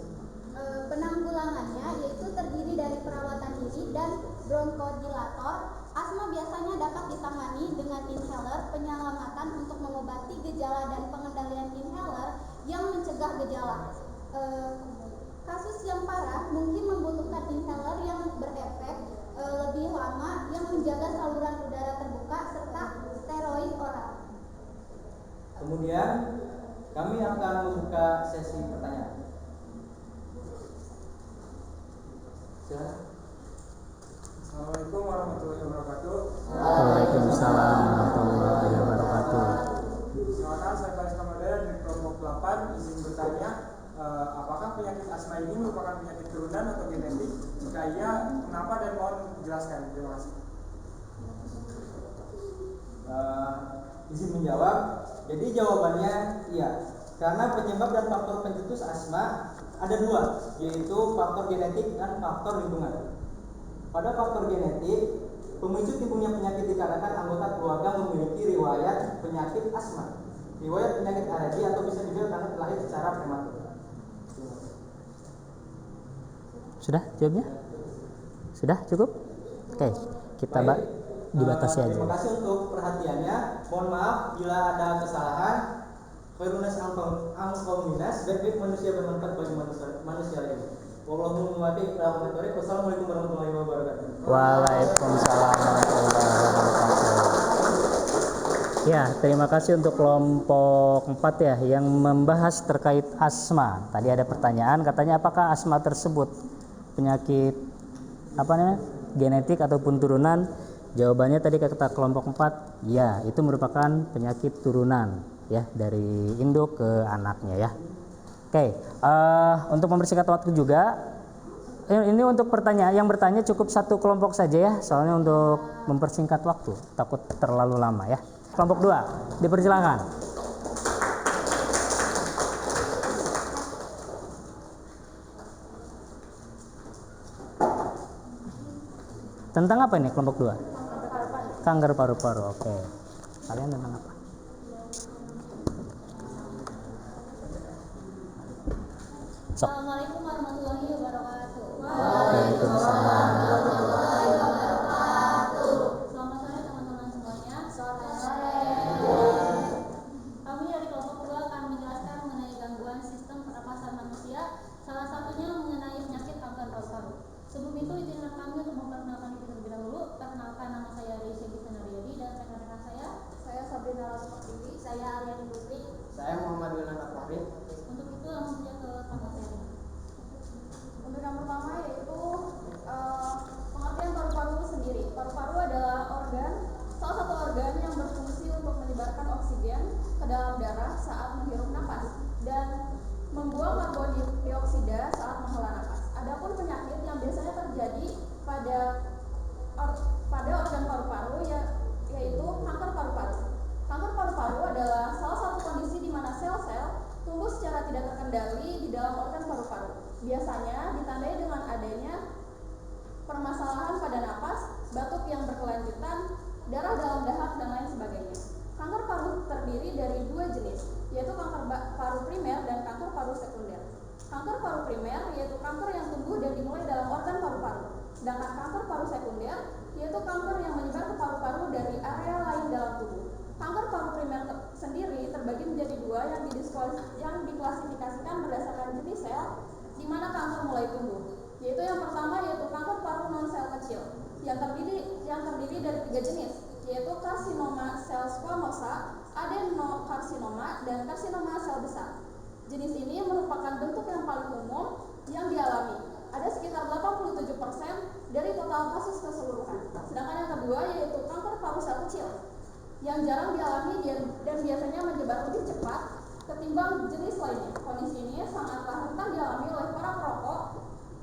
Penanggulangannya yaitu terdiri dari perawatan diri dan bronkodilator. Asma biasanya dapat ditangani dengan inhaler, penyelamatan untuk mengobati gejala, dan pengendalian inhaler yang mencegah gejala. Kasus yang parah mungkin membutuhkan inhaler yang berefek lebih lama yang menjaga saluran udara terbuka serta steroid oral. Kemudian kami akan membuka sesi pertanyaan. Silakan. Assalamualaikum warahmatullahi wabarakatuh. Waalaikumsalam warahmatullahi wabarakatuh. Silakan, saya Faris Kamadera dari kelompok 8. Izin bertanya, apakah penyakit asma ini merupakan penyakit turunan atau genetik? Jika iya, kenapa, dan mohon dijelaskan. Terima kasih. Izin menjawab. Jadi jawabannya iya. Karena penyebab dan faktor pencetus asma ada dua, yaitu faktor genetik dan faktor lingkungan. Pada faktor genetik, pemicu timbulnya penyakit dikarenakan anggota keluarga memiliki riwayat penyakit asma, riwayat penyakit alergi, atau bisa juga karena terlahir secara prematur. Sudah jawabnya? Sudah cukup? Oke, kita dibatasi aja. Terima kasih untuk perhatiannya. Mohon maaf bila ada kesalahan. Khairunnas angkominas, baik manusia bermanfaat bagi manusia lain. Wassalamualaikum warahmatullahi wabarakatuh. Waalaikumsalam warahmatullahi wabarakatuh. Ya, terima kasih untuk kelompok 4 ya yang membahas terkait asma. Tadi ada pertanyaan, katanya apakah asma tersebut penyakit genetik ataupun turunan? Jawabannya tadi kata kelompok 4, ya, itu merupakan penyakit turunan ya dari induk ke anaknya ya. Oke, untuk mempersingkat waktu juga, ini untuk pertanyaan yang bertanya cukup satu kelompok saja ya, soalnya untuk mempersingkat waktu takut terlalu lama ya. Kelompok 2, dipersilakan. Tentang apa ini kelompok 2? Kanker paru-paru. Oke. Kalian tentang apa? Assalamualaikum warahmatullahi wabarakatuh. Waalaikumsalam. paru sekunder, yaitu kanker yang menyebar ke paru-paru dari area lain dalam tubuh. Kanker paru primer sendiri terbagi menjadi dua yang diklasifikasikan berdasarkan jenis sel di mana kanker mulai tumbuh. Yaitu yang pertama yaitu kanker paru non sel kecil yang terdiri dari 3 jenis, yaitu karsinoma sel squamosa, adenokarsinoma, dan karsinoma sel besar. Jenis ini merupakan bentuk yang paling umum yang dialami. Ada sekitar 87% dari total kasus keseluruhan. Sedangkan yang kedua yaitu kanker paru sel kecil yang jarang dialami dan biasanya menyebar lebih cepat ketimbang jenis lainnya. Kondisi ini sangatlah rentan dialami oleh para perokok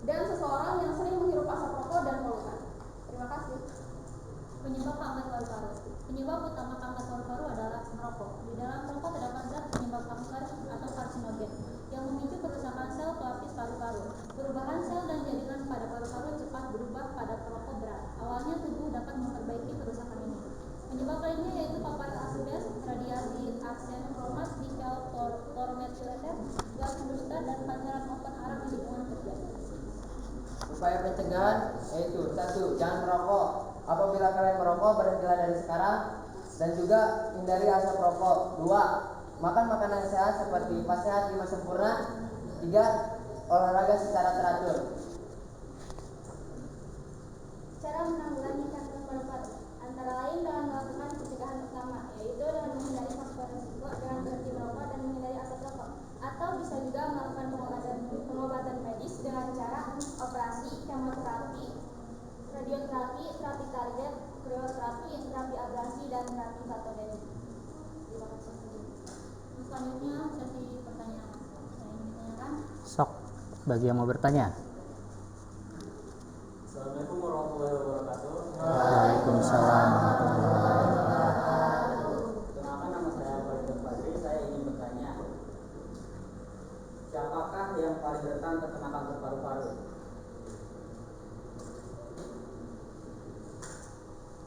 dan seseorang yang sering menghirup asap rokok dan polutan. Terima kasih. Penyebab kanker paru-paru. Penyebab utama kanker paru-paru adalah merokok. Di dalam rokok terdapat zat penyebab kanker atau karsinogen yang memicu kerusakan sel pelapis paru-paru. Perubahan sel dan jaringan pada paru-paru cepat berubah pada perokok berat. Awalnya tubuh dapat memperbaiki kerusakan ini. Penyebab lainnya yaitu paparan asbes, radiasi arsen, kromat, nikel, klorometileter, gas polutan, dan pancaran open arang di lingkungan kerja. Upaya pencegahan yaitu 1. Jangan merokok. Apabila kalian merokok, berhentilah dari sekarang dan juga hindari asap rokok. 2. Makan makanan sehat seperti pas sehat 5 sempurna. 3. Olahraga secara teratur. Cara menanggulangi kanker paru-paru antara lain dengan melakukan pencegahan utama, yaitu dengan menghindari faktor risiko dengan berhenti merokok dan menghindari asap rokok, atau bisa juga melakukan pengobatan medis dengan cara operasi, kemoterapi, radioterapi, terapi target, krioterapi, terapi ablasi, dan terapi patogenik. Terima kasih. Selanjutnya sesi pertanyaan. Saya ingin ditanyakan. Sok, bagi yang mau bertanya. Assalamualaikum warahmatullahi wabarakatuh. Waalaikumsalam. Perkenalkan, nama saya Faridun Fadri. Saya ingin bertanya, siapakah yang paling rentan terkena kanker paru-paru?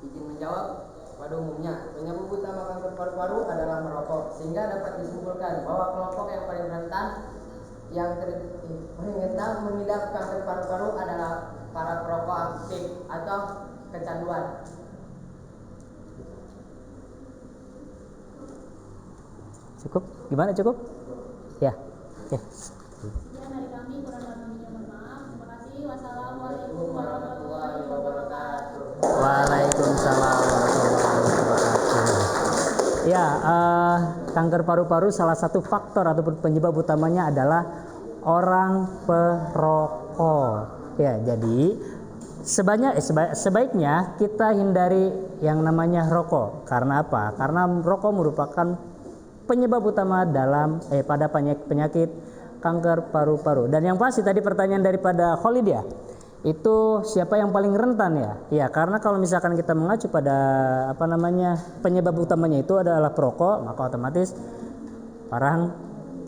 Izin menjawab. Pada umumnya, penyebab utama kanker paru-paru adalah merokok, sehingga dapat disimpulkan bahwa kelompok yang paling rentan mengidap kanker paru-paru adalah para perokok aktif atau kecanduan. Cukup? Gimana cukup? Ya. Oke. Sekian dari kami, kurang lebihnya mohon maaf. Terima kasih. Wassalamualaikum warahmatullahi wabarakatuh. Waalaikumsalam warahmatullahi wabarakatuh. Ya, kanker paru-paru salah satu faktor ataupun penyebab utamanya adalah orang perokok. Ya, jadi sebaiknya kita hindari yang namanya rokok. Karena apa? Karena rokok merupakan penyebab utama pada penyakit kanker paru-paru. Dan yang pasti tadi pertanyaan daripada Khalid ya, itu siapa yang paling rentan ya? Ya, karena kalau misalkan kita mengacu pada penyebab utamanya itu adalah perokok, maka otomatis orang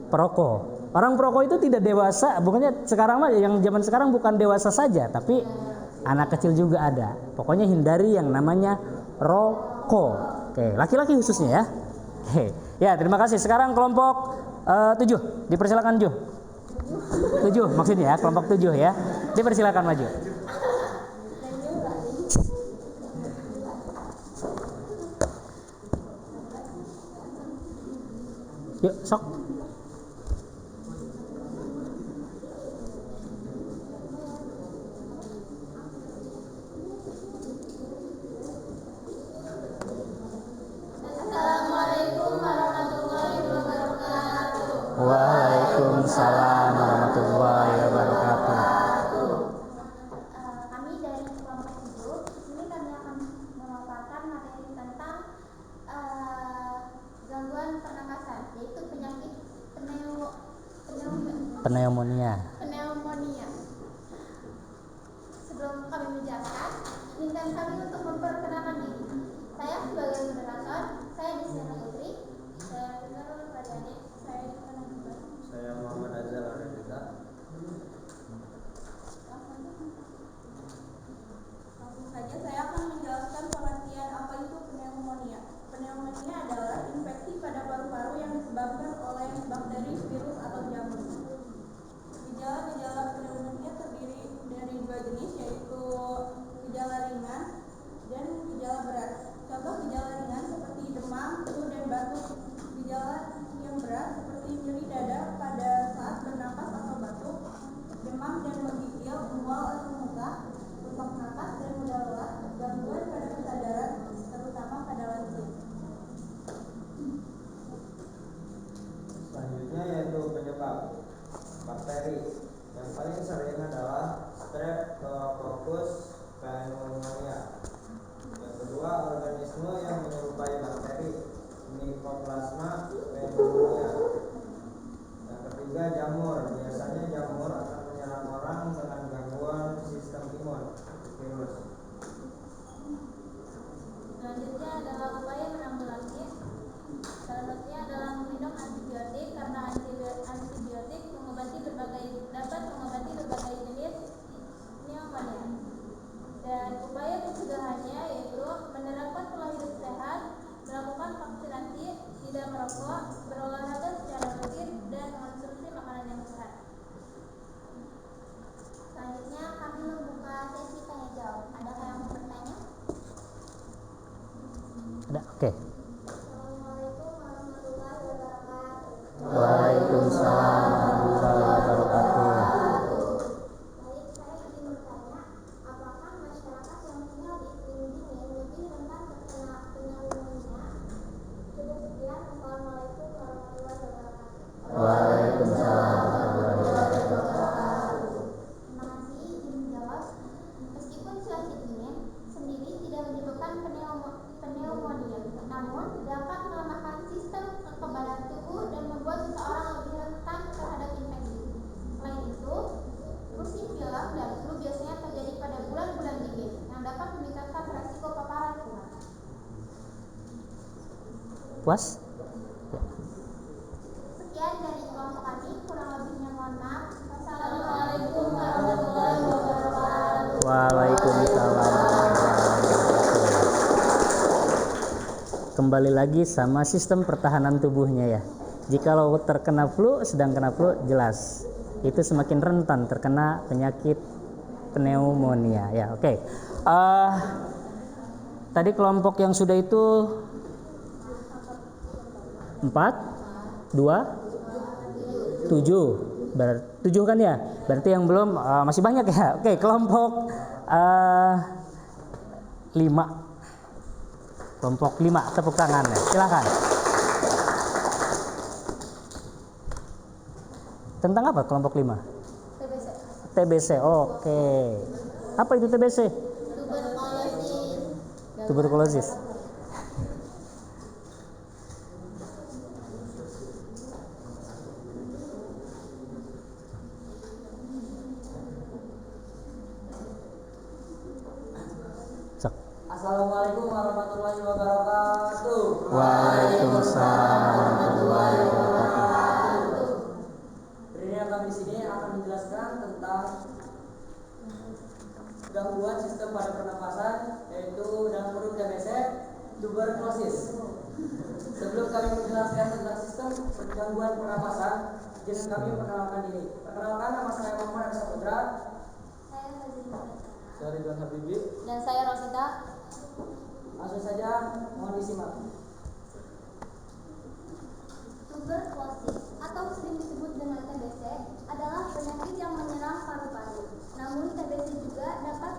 perokok. Orang perokok itu tidak dewasa, bukannya sekarang mah yang zaman sekarang bukan dewasa saja, tapi anak kecil juga ada. Pokoknya hindari yang namanya rokok. Oke, laki-laki khususnya ya. Oke. Ya, terima kasih. Sekarang kelompok 7, dipersilakan 7 maksudnya ya, kelompok 7 ya. Dipersilakan maju. Yuk, sok. Waalaikumsalam warahmatullahi wabarakatuh. Kami dari kelompok 7, di sini kami akan memaparkan materi tentang gangguan pernapasan, yaitu penyakit Pneumonia. Sebelum kami menjelaskan, izinkan kami untuk memperkenalkan diri. Saya sebagai moderator, saya Desiana Putri. Saya Nurul Pradiyani. Saya dikenal juga. Saya Muhammad Azhar Arifita. Langsung saja saya akan menjelaskan pengertian apa itu pneumonia. Pneumonia adalah infeksi pada paru-paru yang disebabkan oleh bakteri, virus, atau jamur. Gejala-gejala pneumonia terdiri dari 2 jenis, yaitu gejala Dan upaya pencegahannya yaitu menerapkan pola hidup sehat, melakukan vaksinasi, tidak merokok, berolahraga secara rutin, dan mengonsumsi makanan yang sehat. Selanjutnya kami membuka sesi tanya jawab. Adakah yang mau bertanya? Ada? Oke. Assalamualaikum warahmatullahi wabarakatuh. Waalaikumsalam warahmatullahi wabarakatuh. Baik, saya ingin bertanya, apakah masyarakat yang tinggal di iklim dingin lebih rentan terkena pneumonia? Cukup sekian. Assalamualaikum warahmatullahi wabarakatuh. Waalaikumsalam warahmatullahi wabarakatuh. Terima kasih. Izin menjawab. Meskipun cuaca dingin sendiri tidak menyebabkan pneumonia, namun dapat melemahkan sistem kekebalan tubuh dan membuat seseorang lebih rentan terhadap infeksi. Selain itu, musim pilek dan flu biasanya terjadi pada bulan-bulan dingin yang dapat meningkatkan resiko paparan kuman. Puas? Sekian dari kelompok kami, kurang lebihnya mohon maaf. Assalamualaikum warahmatullahi wabarakatuh. Waalaikumsalam warahmatullahi wabarakatuh. Kembali lagi sama sistem pertahanan tubuhnya ya. Jikalau terkena flu, sedang kena flu, jelas itu semakin rentan terkena penyakit pneumonia ya. Oke. Tadi kelompok yang sudah itu 4, 2, 7. 7 kan ya? Berarti yang belum masih banyak ya. Oke, kelompok 5. Kelompok 5, tepuk tangan ya. Silakan. Tentang apa kelompok 5? TBC. TBC. Oke. Apa itu TBC? Tuberkulosis. Sok. Assalamualaikum warahmatullahi wabarakatuh. Waalaikumsalam warahmatullahi wabarakatuh. Berdiri kami di sini akan menjelaskan tentang gangguan sistem pada pernapasan, yaitu dalam kurung TBC, tuberkulosis. Sebelum kami menjelaskan tentang sistem gangguan pernapasan, izin kami perkenalkan diri. Perkenalkan, nama saya Muhammad Saputra. Saya Fazlina. Saya Ridwan Habibi. Dan saya Rosita. Langsung saja, mohon disimak. Tuberkulosis atau sering disebut dengan TBC adalah penyakit yang menyerang paru-paru. Namun TBC juga dapat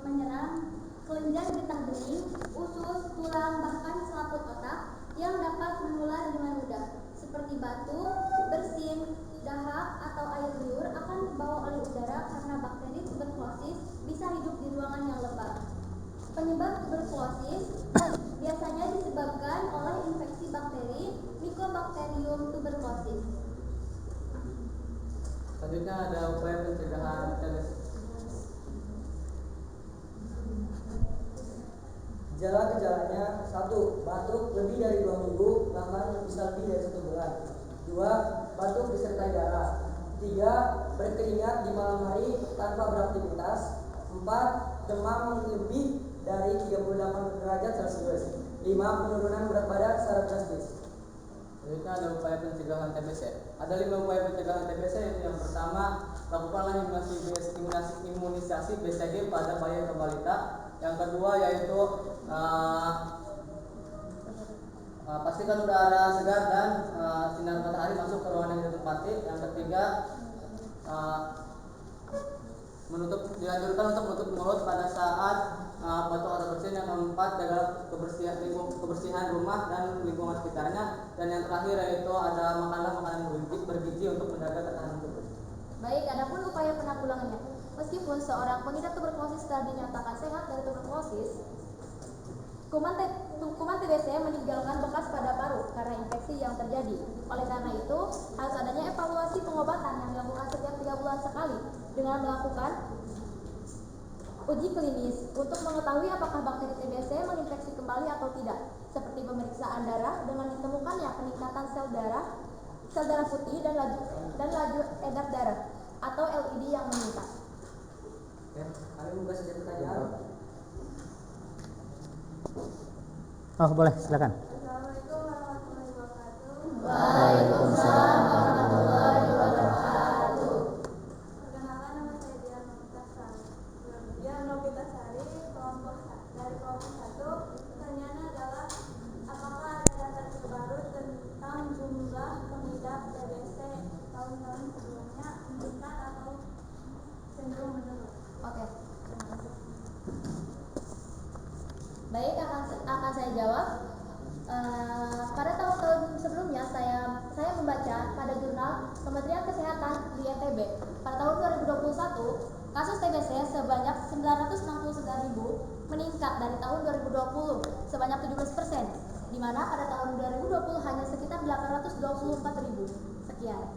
menyerang kelenjar getah bening, usus, tulang, bahkan selaput otak yang dapat menular dengan mudah. Seperti batuk, bersin, dahak, atau air liur akan terbawa oleh udara karena bakteri tuberkulosis bisa hidup di ruangan yang lembab. Penyebab tuberkulosis biasanya disebabkan oleh infeksi bakteri Mycobacterium tuberculosis. Selanjutnya ada upaya pencegahan TBC. Gejala-gejalanya: 1. Batuk lebih dari 2 minggu, bahkan bisa lebih dari 1 bulan. 2. Batuk disertai darah. 3. Berkeringat di malam hari tanpa beraktivitas. 4. Demam lebih dari 38 derajat Celcius. 5. Penurunan berat badan secara drastis. Selanjutnya ada upaya pencegahan TBC. Ada 5 upaya pencegahan TBC. Yang pertama, lakukanlah imunisasi BCG pada bayi atau balita. Yang kedua yaitu pastikan udara segar dan sinar matahari masuk ke ruangan yang ditempati. Yang ketiga, dianjurkan untuk menutup mulut pada saat batuk atau bersin. Yang keempat, jaga kebersihan rumah dan lingkungan sekitarnya. Dan yang terakhir yaitu ada makanlah makanan bergizi untuk menjaga ketahanan tubuh. Baik, adapun upaya penanggulangannya. Meskipun seorang pengidap tuberkulosis telah dinyatakan sehat dari tuberkulosis, kuman TBC meninggalkan bekas pada paru karena infeksi yang terjadi. Oleh karena itu, harus adanya evaluasi pengobatan yang dilakukan setiap 3 bulan sekali dengan melakukan uji klinis untuk mengetahui apakah bakteri TBC menginfeksi kembali atau tidak, seperti pemeriksaan darah dengan ditemukannya peningkatan sel darah putih dan laju edar darah atau LED yang meningkat. Oke, kami buka saja pertanyaan. Oh, boleh, silakan. Assalamualaikum warahmatullahi wabarakatuh. Waalaikumsalam warahmatullahi wabarakatuh. Perkenalkan, nama saya Dian Novitasari, dari kelompok 1. Pertanyaannya adalah, apakah ada data terbaru tentang jumlah pengidap TBC tahun-tahun sebelumnya meningkat atau cenderung menurun? Oke. Baik, akan saya jawab. Pada tahun-tahun sebelumnya saya membaca pada jurnal Kementerian Kesehatan di NTB. Pada tahun 2021, kasus TBC sebanyak 969.000 meningkat dari tahun 2020 sebanyak 17%, di mana pada tahun 2020 hanya sekitar 824.000. Sekian.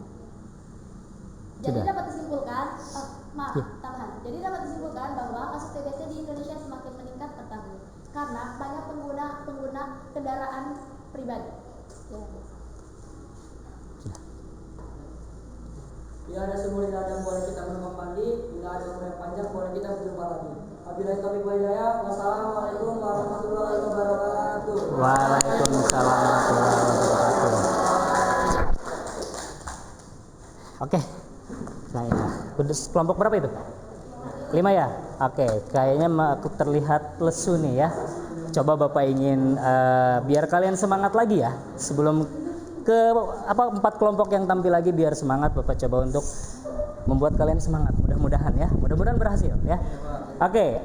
Jadi Sudah. dapat disimpulkan, Ya. tambahan. Jadi dapat disimpulkan bahwa kasus TBC di Indonesia semakin meningkat per tahun karena banyak pengguna kendaraan pribadi. Ya. Bila ada sumur di ladang boleh kita menumpang mandi, bila ada umur yang panjang boleh kita berjumpa lagi. Wabillahi taufiq wal hidayah. Wassalamualaikum warahmatullahi wabarakatuh. Waalaikumsalam warahmatullahi wabarakatuh. Oke. Saya kelompok berapa itu? 5 ya? Oke, kayaknya aku terlihat lesu nih ya. Coba Bapak ingin biar kalian semangat lagi ya. Sebelum ke 4 kelompok yang tampil lagi, biar semangat, Bapak coba untuk membuat kalian semangat. Mudah-mudahan ya. Mudah-mudahan berhasil ya. Oke,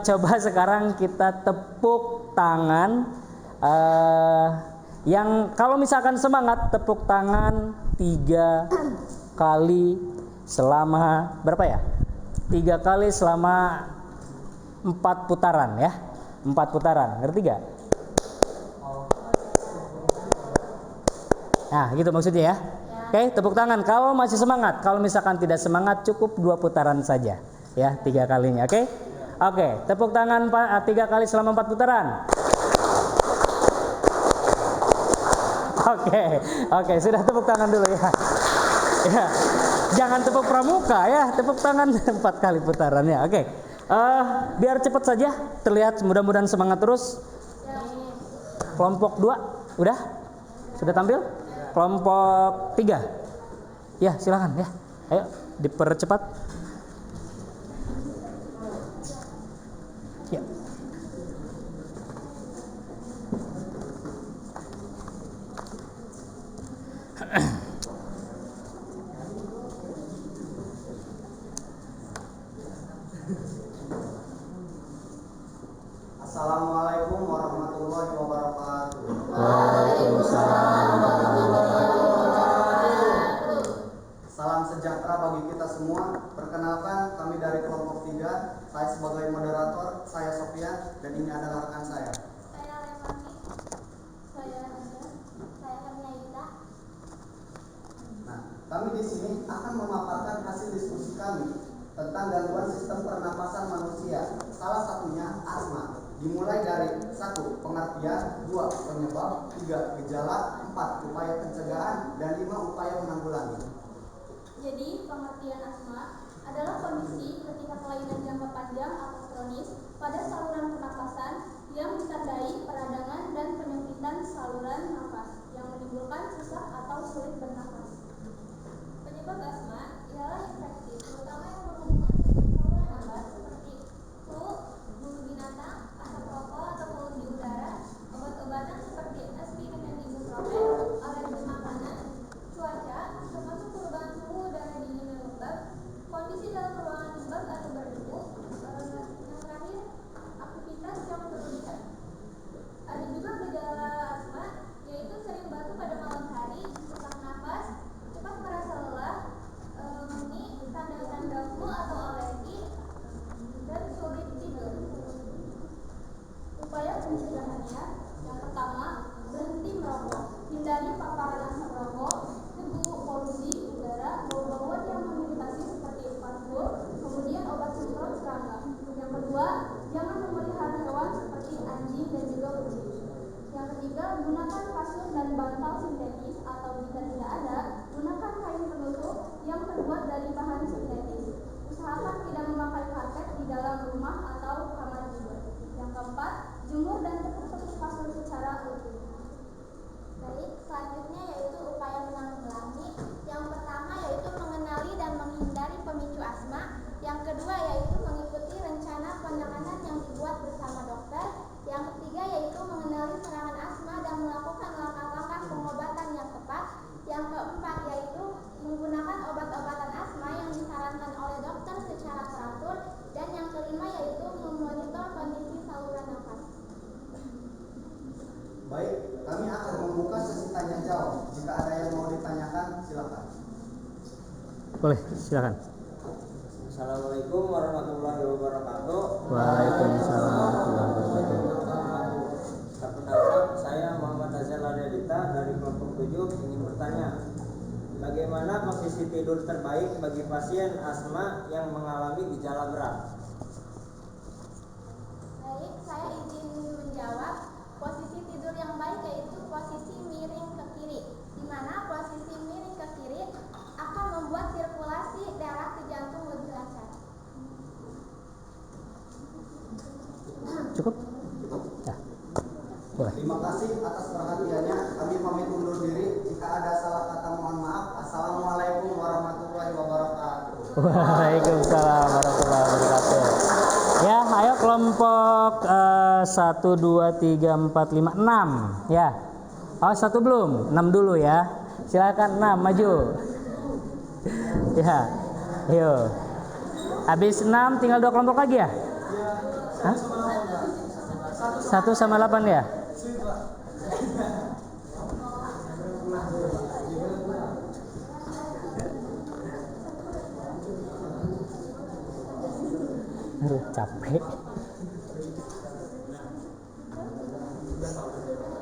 coba sekarang kita tepuk tangan. Yang kalau misalkan semangat, tepuk tangan 3 kali selama berapa ya? 3 kali selama 4 putaran ya. 4 putaran, ngerti gak? Nah gitu maksudnya ya. Oke, tepuk tangan kalau masih semangat. Kalau misalkan tidak semangat, cukup 2 putaran saja ya, 3 kalinya. Oke. Oke, tepuk tangan 3 kali selama 4 putaran. Oke, sudah, tepuk tangan dulu ya. Ya, jangan tepuk pramuka ya, tepuk tangan 4 kali putarannya. Oke, biar cepat saja terlihat, mudah-mudahan semangat terus. Kelompok 2 udah sudah tampil. Kelompok 3 ya, silakan ya, ayo dipercepat ya. Assalamualaikum warahmatullahi wabarakatuh. Waalaikumsalam warahmatullahi wabarakatuh. Salam sejahtera bagi kita semua. Perkenalkan, kami dari kelompok 3. Saya sebagai moderator, saya Sofian, dan ini adalah rekan saya. Saya Levani. Saya Anda. Saya Hernaita. Nah, kami di sini akan memaparkan hasil diskusi kami tentang gangguan sistem pernapasan manusia. Salah satunya asma. Dimulai dari 1. Pengertian, 2. Penyebab, 3. Gejala, 4. Upaya pencegahan, dan 5. Upaya menanggulangi. Jadi, pengertian asma adalah kondisi ketika kelainan jangka panjang atau kronis pada saluran pernapasan yang ditandai peradangan dan penyempitan saluran nafas yang menimbulkan susah atau sulit bernafas. Penyebab asma ialah infeksi, terutama yang berhubungan dengan saluran nafas seperti flu, bulu binatang, asap rokok atau polusi udara, obat-obatan seperti aspirin dan ibuprofen, alergi makanan, cuaca, termasuk perubahan suhu udara dingin dan lembab, kondisi dalam ruangan lembab atau berdebu, yang terakhir aktivitas yang berlebihan. Ada juga gejala asma, yaitu sering batuk pada malam hari, sesak napas, cepat merasa lelah, meni, tanda-tanda flu atau alergi, dan sulit tidur. Upaya pencegahannya, yang pertama, berhenti merokok, hindari paparan asap rokok, debu, polusi udara, bau-bauan yang mengiritasi seperti parfum, kemudian obat semprot serangga. Yang kedua, jangan memelihara hewan seperti anjing dan juga kucing. Yang ketiga, gunakan kasur dan bantal sintetis atau jika tidak ada, gunakan kain penutup yang terbuat dari bahan sintetis. Usahakan tidak memakai karpet di dalam rumah atau kamar tidur. Yang keempat, jemur dan tepuk-tepuk kasur secara Boleh, silakan. Assalamualaikum warahmatullahi wabarakatuh. Waalaikumsalam warahmatullahi wabarakatuh. Perkenalkan, saya Muhammad Azhar Ladadita dari kelompok 7 ingin bertanya, bagaimana posisi tidur terbaik bagi pasien asma yang mengalami gejala berat? Baik, saya izin menjawab. Posisi tidur yang baik yaitu posisi miring ke kiri, di mana posisi miring ke kiri akan membuat sirkulasi darah ke jantung lebih lancar. Cukup? Ya. Boleh. Terima kasih atas perhatiannya. Kami pamit undur diri. Jika ada salah kata mohon maaf. Assalamualaikum warahmatullahi wabarakatuh. Waalaikumsalam warahmatullahi wabarakatuh. Ya, ayo kelompok 1, 2, 3, 4, 5, 6 ya. Oh, 1 belum, 6 dulu ya. Silakan 6 maju. Ya, ayo. Habis 6 tinggal 2 kelompok lagi ya? Hah? 1 sama 8 ya? Aduh, capek.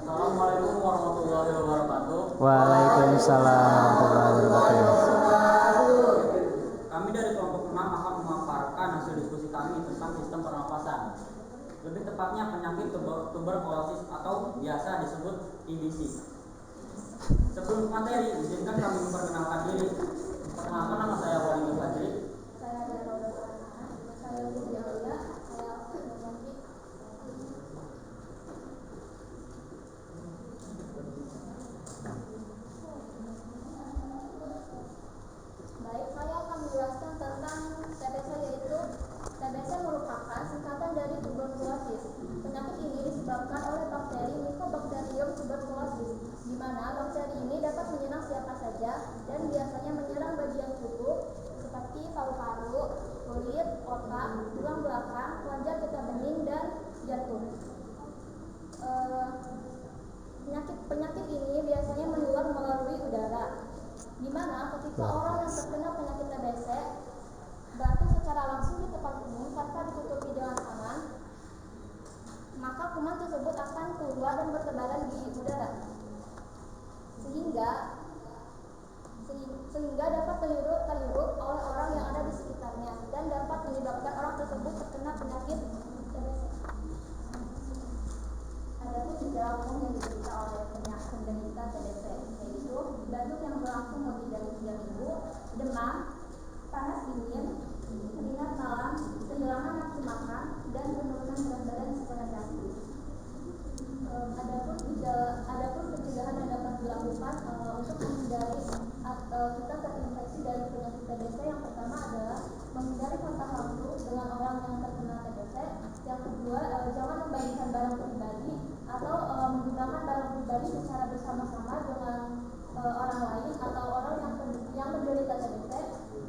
Assalamualaikum warahmatullahi wabarakatuh. Waalaikumsalam warahmatullahi wabarakatuh. Kami dari kelompok 6 akan memaparkan hasil diskusi kami tentang sistem pernapasan. Lebih tepatnya penyakit tuberkulosis atau biasa disebut TBC. Sebelum materi, izinkan kami memperkenalkan diri. Perkenalkan, nama saya Wali Fajri. Saya Dara Rosana, saya Budi Aulia, saya Alfi. Baik, saya akan menjelaskan tentang TBC, yaitu TBC merupakan singkatan dari tuberkulosis. Penyakit ini disebabkan oleh bakteri Mycobacterium tuberculosis, di mana bakteri ini dapat menyerang siapa saja dan biasanya menyerang bagian tubuh seperti paru-paru, kulit, otak, tulang belakang, kelenjar getah bening, dan jantung. Penyakit ini biasanya menular melalui udara, di mana ketika orang yang terkena penyakit TBC batuk secara langsung di tempat umum tanpa ditutupi dengan tangan, maka kuman tersebut akan keluar dan bertebaran di udara, sehingga dapat terhirup oleh orang yang ada di sekitarnya dan dapat menyebabkan orang tersebut terkena penyakit TBC. Adapun gejala umum yang diderita oleh penderita TBC yaitu batuk yang berlangsung lebih dari 3 minggu, demam, panas dingin, keringat malam, kehilangan nafsu makan, dan penurunan berat badan secara drastis. Adapun pencegahan yang dapat dilakukan untuk menghindari kita terinfeksi dari penyakit TBC, yang pertama adalah menghindari kontak langsung dengan orang yang terkena TBC. Yang kedua, jangan membagikan barang pribadi atau menggunakan barang pribadi secara bersama-sama dengan orang lain atau orang yang menderita TBC.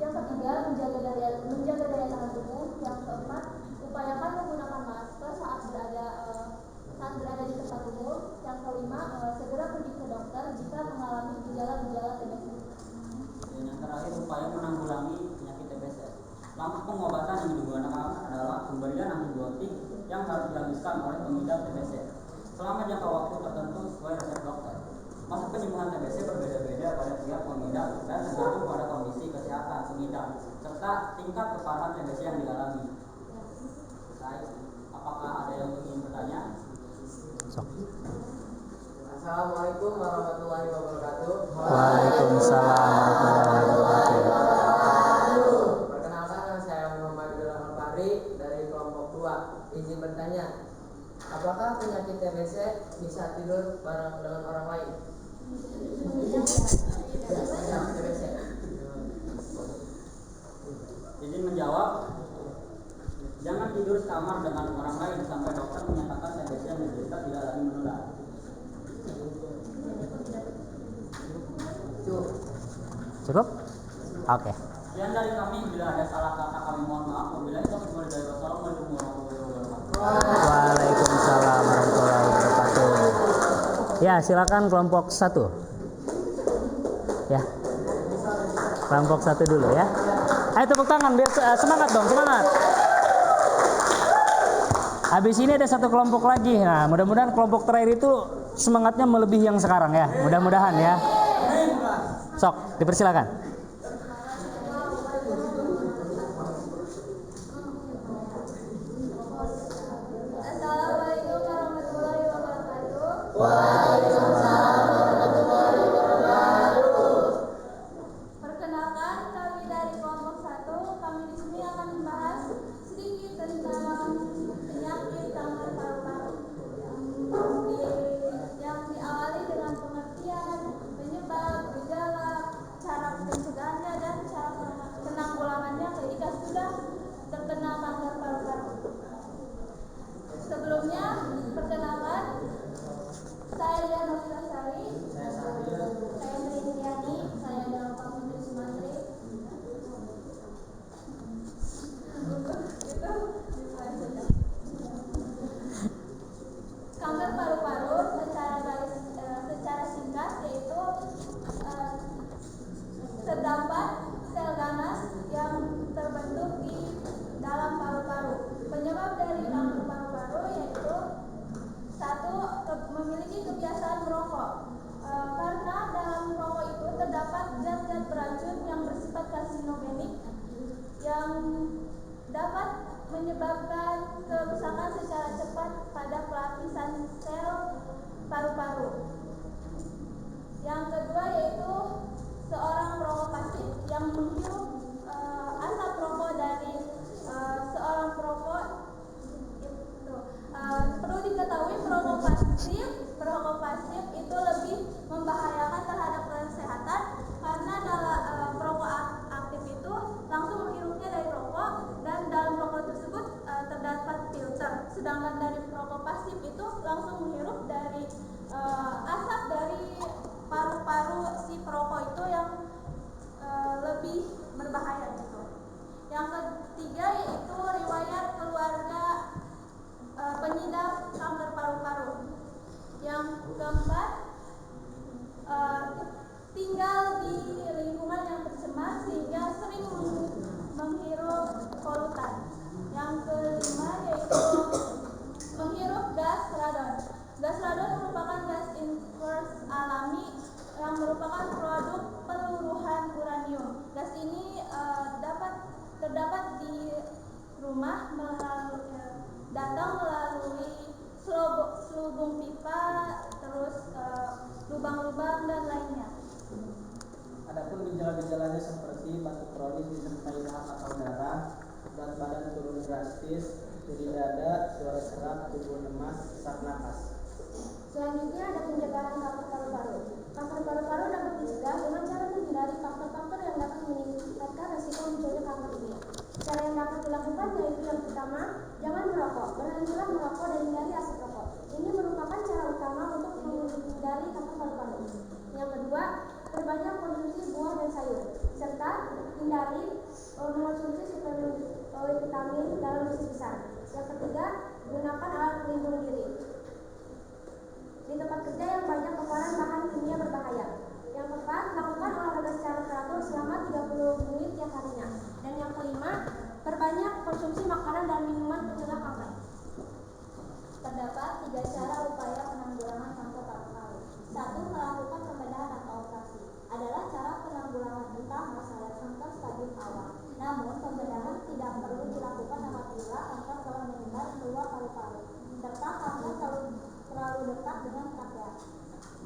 Yang ketiga, menjaga daya tahan tubuh. Yang keempat, upayakan menggunakan masker saat berada di tempat umum. Yang kelima, segera pergi ke dokter jika mengalami gejala-gejala TBC. Dan yang terakhir, upaya menanggulangi penyakit TBC. Langkah pengobatan yang digunakan adalah pemberian antibiotik yang harus dihabiskan oleh pengidap TBC selama jangka waktu tertentu sesuai resep dokter. Masa penyembuhan TBC berbeda-beda pada tiap pengidap dan tergantung pada kondisi kesehatan pengidap serta tingkat keparahan TBC yang dialami. Apakah ada yang ingin bertanya? Assalamualaikum warahmatullahi wabarakatuh. Waalaikumsalam warahmatullahi wabarakatuh. Perkenalkan, nama saya Muhammad Fahri dari kelompok 2. Izin bertanya, apakah penyakit TBC bisa tidur bareng dengan orang lain? TBC. Izin menjawab. Jangan tidur sekamar dengan orang lain sampai dokter menyatakan TBC yang diderita tidak lagi menular. Cukup? Oke. Sekian dari kami. Bila ada salah kata kami mohon maaf. Wabillahi taufiq wal hidayah. Wassalamualaikum warahmatullahi wabarakatuh. Waalaikumsalam warahmatullahi wabarakatuh. Ya, silakan kelompok 1. Ya. Kelompok 1 dulu ya. Ayo tepuk tangan biar semangat dong, semangat. Habis ini ada satu kelompok lagi. Nah, mudah-mudahan kelompok terakhir itu semangatnya melebihi yang sekarang ya. Mudah-mudahan ya. Sok, dipersilakan. Assalamualaikum warahmatullahi wabarakatuh. Perkenalkan, kami dari kelompok 1. Kami di sini akan membahas sedikit tentang penyakit kanker paru-paru yang diawali dengan pengertian penyebab, gejala, cara pencegahannya dan cara penanggulangannya ketika sudah terkena kanker paru-paru. Sebelumnya, perkenalkan, saya Diana Sari, saya Tri Indiani, saya adalah Pak Menteri Sumantri. Kanker paru-paru secara singkat yaitu terdapat sel ganas yang terbentuk di dalam paru-paru. Penyebab dari kanker paru-paru yaitu satu, memiliki kebiasaan merokok. Karena dalam rokok itu terdapat zat-zat beracun yang bersifat karsinogenik yang dapat menyebabkan kerusakan secara cepat pada pelapisan sel paru-paru. Yang kedua yaitu seorang perokok pasif yang menghirup asap rokok dari seorang perokok itu. Perlu diketahui perokok pasif itu lebih membahayakan terhadap kesehatan karena dalam perokok aktif itu langsung menghirupnya dari rokok dan dalam rokok tersebut terdapat filter. Sedangkan dari perokok pasif itu langsung menghirup dari asap dari paru-paru si perokok itu yang lebih berbahaya gitu. Yang ketiga yaitu riwayat keluarga pengidap kanker paru-paru. Yang keempat, tinggal di lingkungan yang tercemar sehingga sering menghirup polutan. Yang kelima yaitu menghirup gas radon. Gas radon merupakan gas infus alami yang merupakan produk peluruhan uranium. Gas ini terdapat di rumah datang melalui selubung pipa, terus lubang-lubang dan lainnya. Adapun gejala-gejalanya seperti batuk kronis disertai dahak atau darah, berat badan turun drastis, nyeri dada, suara serak, tubuh lemas, sesak napas. Selanjutnya ada pencegahan kanker paru-paru. Kanker paru-paru dapat dicegah dengan cara menghindari faktor-faktor yang dapat meningkatkan resiko munculnya kanker ini. Cara yang dapat dilakukan yaitu yang pertama, jangan merokok. Berhentilah merokok dan hindari asap rokok. Ini merupakan cara utama untuk menghindari kanker paru-paru. Yang kedua, perbanyak konsumsi buah dan sayur, serta hindari mengonsumsi suplemen vitamin dalam dosis besar. Yang ketiga, gunakan alat pelindung diri di tempat kerja yang banyak kotoran bahan kimia berbahaya. Yang keempat, lakukan olahraga secara teratur selama 30 menit tiap harinya. Dan yang kelima, perbanyak konsumsi makanan dan minuman pencegah kanker. Terdapat 3 cara upaya penanggulangan kanker paru-paru. 1. Melakukan pembedahan atau operasi adalah cara penanggulangan entah masalah kanker stadium awal. Namun, pembedahan tidak perlu dilakukan apabila kanker telah menyebar keluar paru-paru serta kanker terlalu dekat dengan trachea.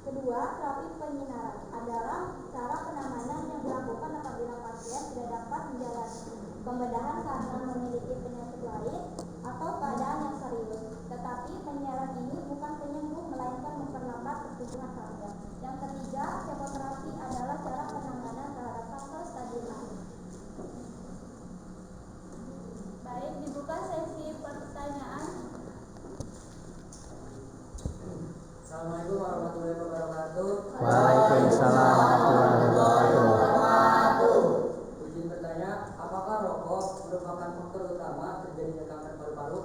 Kedua, terapi penyinaran adalah cara penanganan yang dilakukan apabila pasien tidak dapat menjalani pembedahan karena memiliki penyakit lain atau keadaan yang serius. Tetapi penyinaran ini bukan penyembuh melainkan memperlambat pertumbuhan kanker. Yang ketiga, kemoterapi adalah cara penanganan terhadap kanker stadium akhir. Baik, dibuka sesi pertanyaan. Assalamualaikum warahmatullahi wabarakatuh. Waalaikumsalam warahmatullahi wabarakatuh. Izin bertanya, apakah rokok merupakan faktor utama terjadinya kanker paru-paru?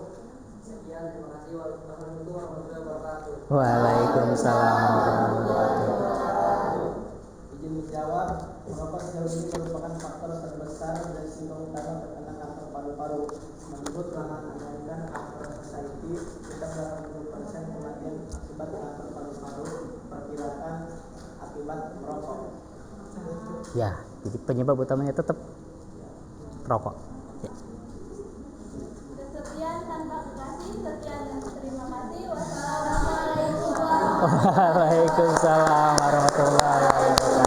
Sekian, terima kasih. Wassalamualaikum warahmatullahi wabarakatuh. Waalaikumsalam warahmatullahi wabarakatuh. Izin menjawab, Merokok sejauh ini merupakan faktor terbesar resiko utama terkena kanker paru-paru. Menurut laman American Cancer Society, sekitar 80% kematian akibat kanker paru-paru diperkirakan akibat merokok. Ya, jadi penyebab utamanya tetap rokok. Ya. Sekian tanpa kasih, sekian dan terima kasih. Wassalamualaikum warahmatullahi Waalaikumsalam warahmatullahi wabarakatuh.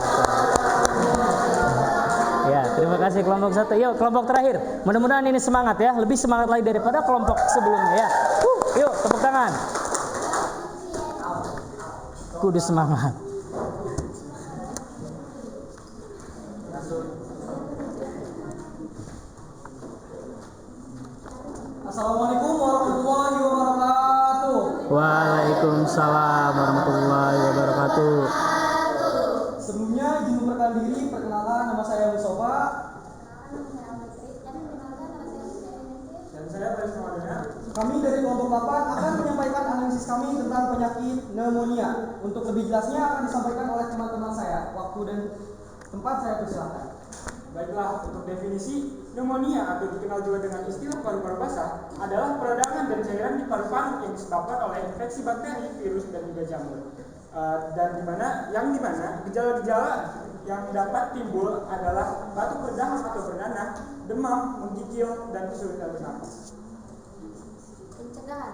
Ya, terima kasih kelompok 1. Yuk, kelompok terakhir. Mudah-mudahan ini semangat ya, lebih semangat lagi daripada kelompok sebelumnya ya. Yuk, tepuk tangan. Kudu semangat. Assalamualaikum warahmatullahi wabarakatuh. Waalaikumsalam warahmatullahi wabarakatuh. Sebelumnya izin memperkenalkan diri, perkenalan, nama saya Mustafa. Dan saya Faris Ramadana. Kami dari kelompok 8 akan menyampaikan analisis kami tentang penyakit pneumonia. Untuk lebih jelasnya akan disampaikan oleh teman-teman saya. Waktu dan tempat saya persilakan. Baiklah, untuk definisi, pneumonia atau dikenal juga dengan istilah paru-paru basah adalah peradangan dan cairan di paru-paru yang disebabkan oleh infeksi bakteri, virus, dan juga jamur. Dan yang dimana gejala-gejala yang dapat timbul adalah batuk berdahak atau bernanah, demam, menggigil, dan kesulitan bernapas. Pencegahan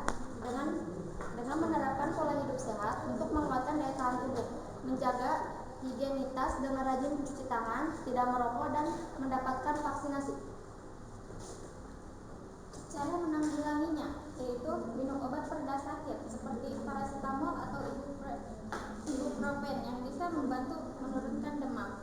dengan menerapkan pola hidup sehat untuk menguatkan daya tahan tubuh, menjaga higienitas dengan rajin mencuci tangan, tidak merokok, dan mendapatkan vaksinasi. Cara menanggulanginya yaitu minum obat pereda sakit seperti paracetamol atau ibuprofen yang bisa membantu menurunkan demam.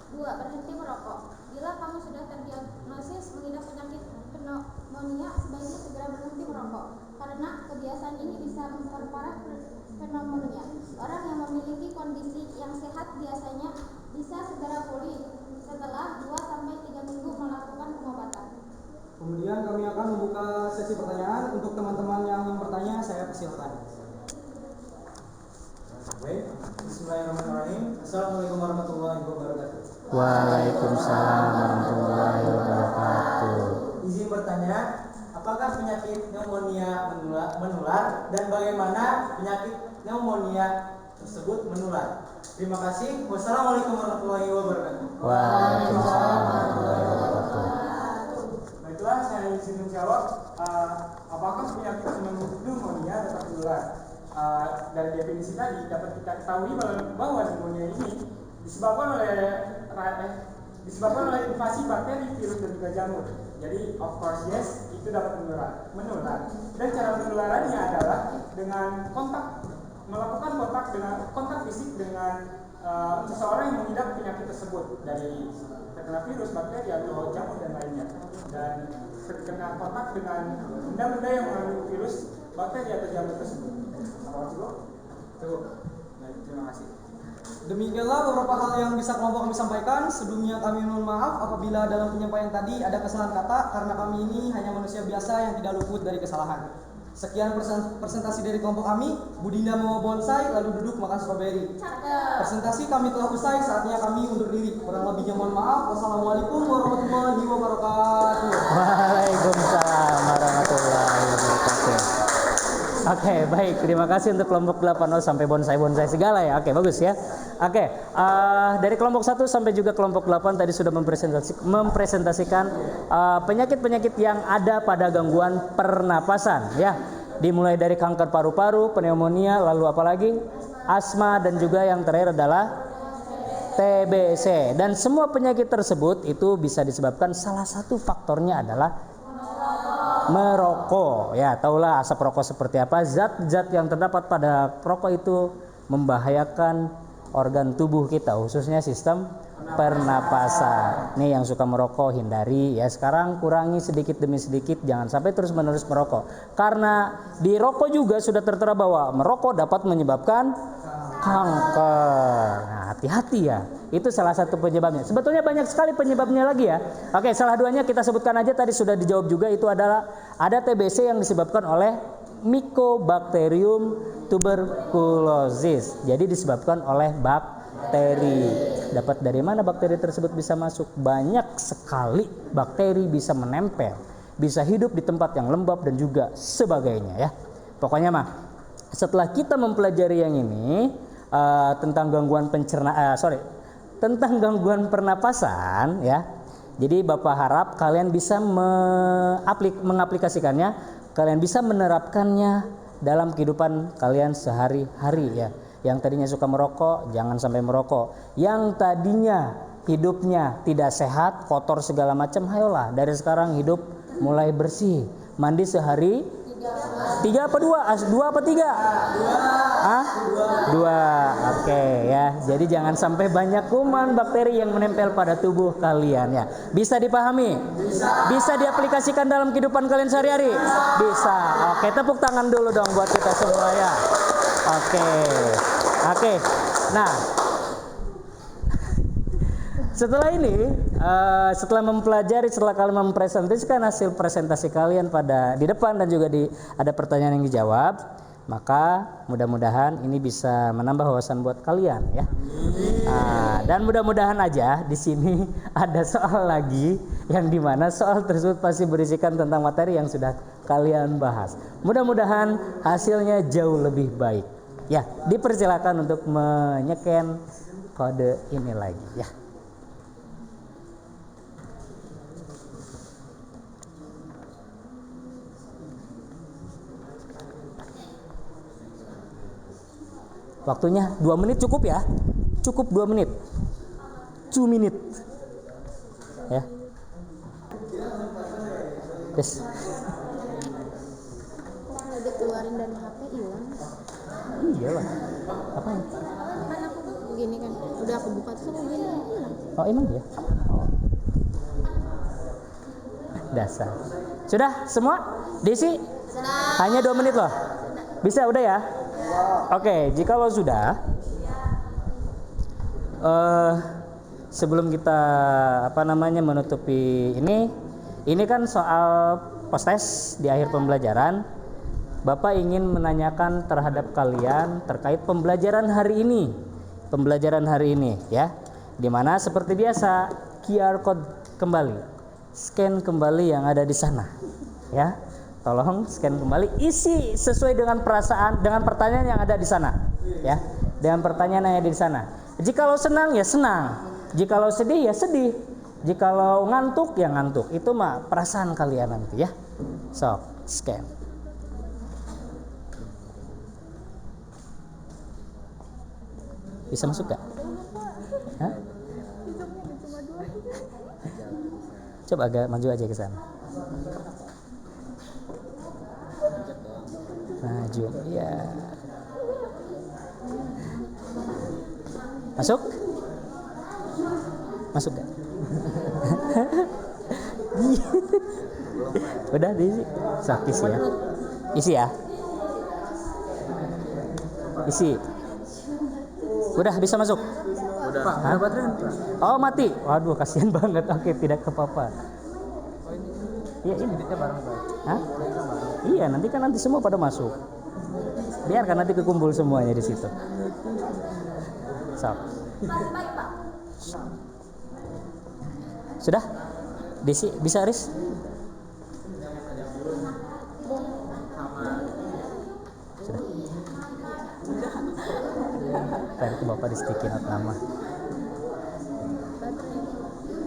2. Berhenti merokok. Bila kamu sudah terdiagnosis mengidap penyakit pneumonia, sebaiknya segera berhenti merokok karena kebiasaan ini bisa memperparah pneumonia. Orang yang memiliki kondisi yang sehat biasanya bisa segera pulih setelah 2-3 minggu melakukan pengobatan. Kemudian kami akan membuka sesi pertanyaan. Untuk teman-teman yang ingin bertanya, saya persilakan. Baik, bismillahirrahmanirrahim. Assalamualaikum warahmatullahi wabarakatuh. Waalaikumsalam warahmatullahi wabarakatuh. Izin bertanya, apakah penyakit pneumonia menular dan bagaimana penyakit pneumonia tersebut menular? Terima kasih. Wassalamualaikum warahmatullahi wabarakatuh. Waalaikumsalam warahmatullahi wabarakatuh. Baiklah, saya izin menjawab. Apakah penyakit pneumonia dapat menular? Dari definisi tadi dapat kita ketahui bahwa pneumonia ini disebabkan oleh invasi bakteri, virus, dan juga jamur. Jadi of course yes, itu dapat menular. Dan cara penularannya adalah dengan melakukan kontak fisik dengan seseorang yang mengidap penyakit tersebut, dari terkena virus, bakteri, atau jamur dan lainnya. Dan terkena kontak dengan benda-benda yang mengandung virus, bakteri, atau jamur tersebut. Baik, terima kasih. Demikianlah beberapa hal yang bisa kelompok kami sampaikan. Sebelumnya kami mohon maaf apabila dalam penyampaian tadi ada kesalahan kata, karena kami ini hanya manusia biasa yang tidak luput dari kesalahan. Sekian presentasi dari kelompok kami. Budinda mau bonsai lalu duduk makan stroberi. Presentasi kami telah usai, saatnya kami undur diri. Kurang lebihnya mohon maaf. Wassalamualaikum warahmatullahi wabarakatuh. Waalaikumsalam warahmatullahi wabarakatuh. Oke, baik. Terima kasih untuk kelompok 8 sampai bonsai-bonsai segala ya. Oke, bagus ya. Oke, dari kelompok 1 sampai juga kelompok 8 tadi sudah mempresentasikan penyakit-penyakit yang ada pada gangguan pernapasan ya. Dimulai dari kanker paru-paru, pneumonia, lalu apalagi asma, dan juga yang terakhir adalah TBC. Dan semua penyakit tersebut itu bisa disebabkan salah satu faktornya adalah merokok. Ya, tahulah asap rokok seperti apa. Zat-zat yang terdapat pada rokok itu membahayakan organ tubuh kita, khususnya sistem pernapasan. Nih yang suka merokok hindari ya. Sekarang kurangi sedikit demi sedikit, jangan sampai terus-menerus merokok. Karena di rokok juga sudah tertera bahwa merokok dapat menyebabkan kanker. Nah, hati-hati ya. Itu salah satu penyebabnya. Sebetulnya banyak sekali penyebabnya lagi ya. Oke, salah duanya kita sebutkan aja, tadi sudah dijawab juga. Itu adalah ada TBC yang disebabkan oleh Mycobacterium tuberculosis. Jadi disebabkan oleh bakteri. bakteri. Dapat dari mana bakteri tersebut bisa masuk? Banyak sekali bakteri bisa menempel, bisa hidup di tempat yang lembab dan juga sebagainya ya. Pokoknya mah setelah kita mempelajari yang ini tentang gangguan tentang gangguan pernapasan ya. Jadi Bapak harap kalian bisa mengaplikasikannya, kalian bisa menerapkannya dalam kehidupan kalian sehari-hari ya. Yang tadinya suka merokok, jangan sampai merokok. Yang tadinya hidupnya tidak sehat, kotor segala macam, ayolah dari sekarang hidup mulai bersih. Mandi sehari 3 apa 2? 2 apa 3? 2. Oke ya. Jadi jangan sampai banyak kuman bakteri yang menempel pada tubuh kalian ya. Bisa dipahami? Bisa diaplikasikan dalam kehidupan kalian sehari-hari? Bisa. Oke, tepuk tangan dulu dong buat kita semua ya. Oke. Nah, setelah ini, setelah kalian mempresentasikan hasil presentasi kalian di depan dan juga ada pertanyaan yang dijawab, maka mudah-mudahan ini bisa menambah wawasan buat kalian ya. Dan mudah-mudahan aja di sini ada soal lagi yang dimana soal tersebut pasti berisikan tentang materi yang sudah kalian bahas. Mudah-mudahan hasilnya jauh lebih baik. Ya, dipersilakan untuk menyeken kode ini lagi ya. Waktunya 2 menit cukup ya. Cukup 2 menit. 2 menit. Ya. Yes. Udah keluarin dari HP hilang. Iya lah. Apaan? Kan aku tuh begini kan. Udah aku buka terus aku gini hilang. Oh emang ya? Oh. Dasar. Sudah semua? Diisi? Sudah. Hanya 2 menit loh. Bisa udah ya? Oke, jikalau sudah, sebelum kita menutupi ini kan soal post-test di akhir pembelajaran. Bapak ingin menanyakan terhadap kalian terkait pembelajaran hari ini ya. Dimana seperti biasa QR code kembali, scan kembali yang ada di sana ya. Tolong scan kembali, isi sesuai dengan pertanyaan yang ada di sana ya. Dengan pertanyaan yang ada di sana. Jikalau senang ya senang, jikalau sedih ya sedih, jikalau ngantuk ya ngantuk. Itu mah perasaan kalian nanti ya. So, scan. Bisa masuk gak? Hah? Coba agak maju aja ke sana. Maju, ya. Masuk? Masuk gak? Udah diisi? Sakis ya. Isi ya. Isi. Udah bisa masuk? Udah. Oh mati. Waduh kasihan banget. Oke tidak apa-apa. Iya ini. Hah? Iya nanti semua pada masuk. Biarkan nanti kekumpul semuanya di situ. So. Sudah? Desi bisa Riz? Sudah. Tadi itu Bapak di sticky note nama.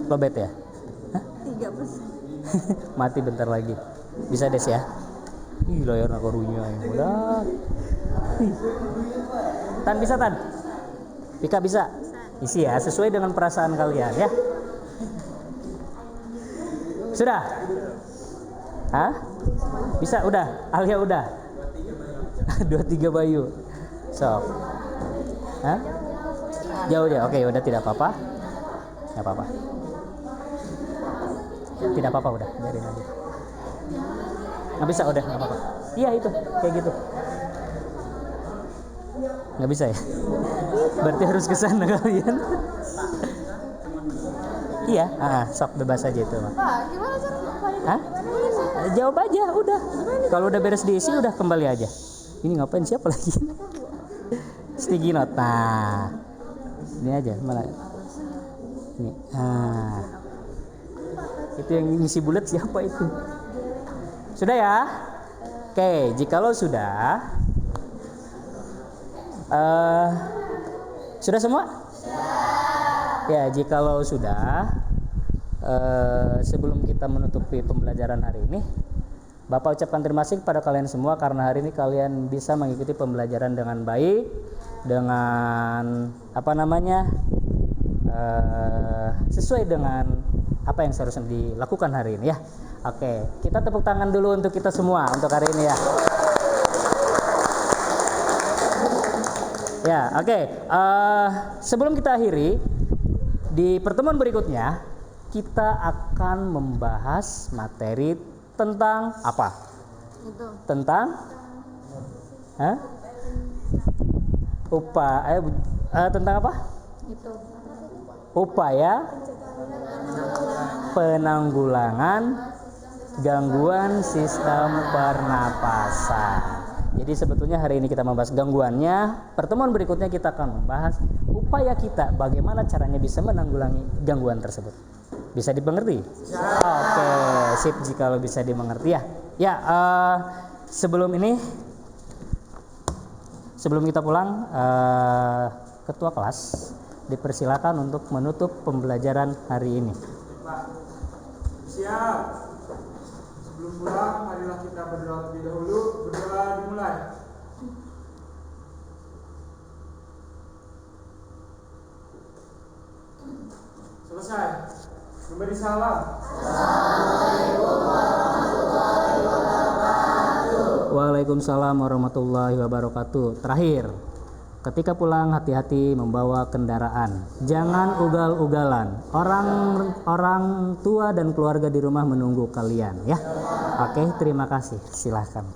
Lobet ya? Hah? 3%. Mati bentar lagi. Bisa Des ya? Ih layar nakarunya yang udah. Tan bisa Tan? Pika bisa? Isi ya sesuai dengan perasaan kalian ya. Sudah? Hah? Bisa udah? Alia udah? 23 Bayu. So. Hah? Jauh ya? Oke udah tidak apa-apa. Enggak apa-apa. Tidak apa-apa udah, biarin aja. Nggak bisa udah, nggak apa-apa. Iya itu, kayak gitu. Nggak bisa ya? Berarti harus ke sana kalian. Iya, sok bebas aja itu. Pak, gimana cara Hah? Jawab aja, udah. Kalau udah beres diisi, udah kembali aja. Ini ngapain siapa lagi? Sticky note. Nah, Ini aja malah. Ini. Itu yang ngisi bulat siapa itu? Sudah ya? Oke, jikalau sudah. Sudah semua? Ya, jikalau sudah, sebelum kita menutupi pembelajaran hari ini, Bapak ucapkan terima kasih kepada kalian semua karena hari ini kalian bisa mengikuti pembelajaran dengan baik, dengan sesuai dengan apa yang seharusnya dilakukan hari ini ya. Oke, kita tepuk tangan dulu untuk kita semua untuk hari ini ya. Ya, oke. Sebelum kita akhiri, di pertemuan berikutnya kita akan membahas materi tentang apa? Tentang tentang apa? Upaya penanggulangan gangguan sistem pernapasan. Jadi sebetulnya hari ini kita membahas gangguannya, pertemuan berikutnya kita akan membahas upaya kita bagaimana caranya bisa menanggulangi gangguan tersebut. Bisa dimengerti? Oke, sip jika bisa dimengerti ya. Ya, sebelum kita pulang, ketua kelas dipersilakan untuk menutup pembelajaran hari ini. Siap. Sebelum pulang, marilah kita berdoa terlebih dahulu. Berdoa dimulai. Selesai. Memberi salam. Waalaikumsalam warahmatullahi wabarakatuh. Terakhir, ketika pulang hati-hati membawa kendaraan. Jangan ugal-ugalan. Orang tua dan keluarga di rumah menunggu kalian ya. Oke, terima kasih. Silahkan.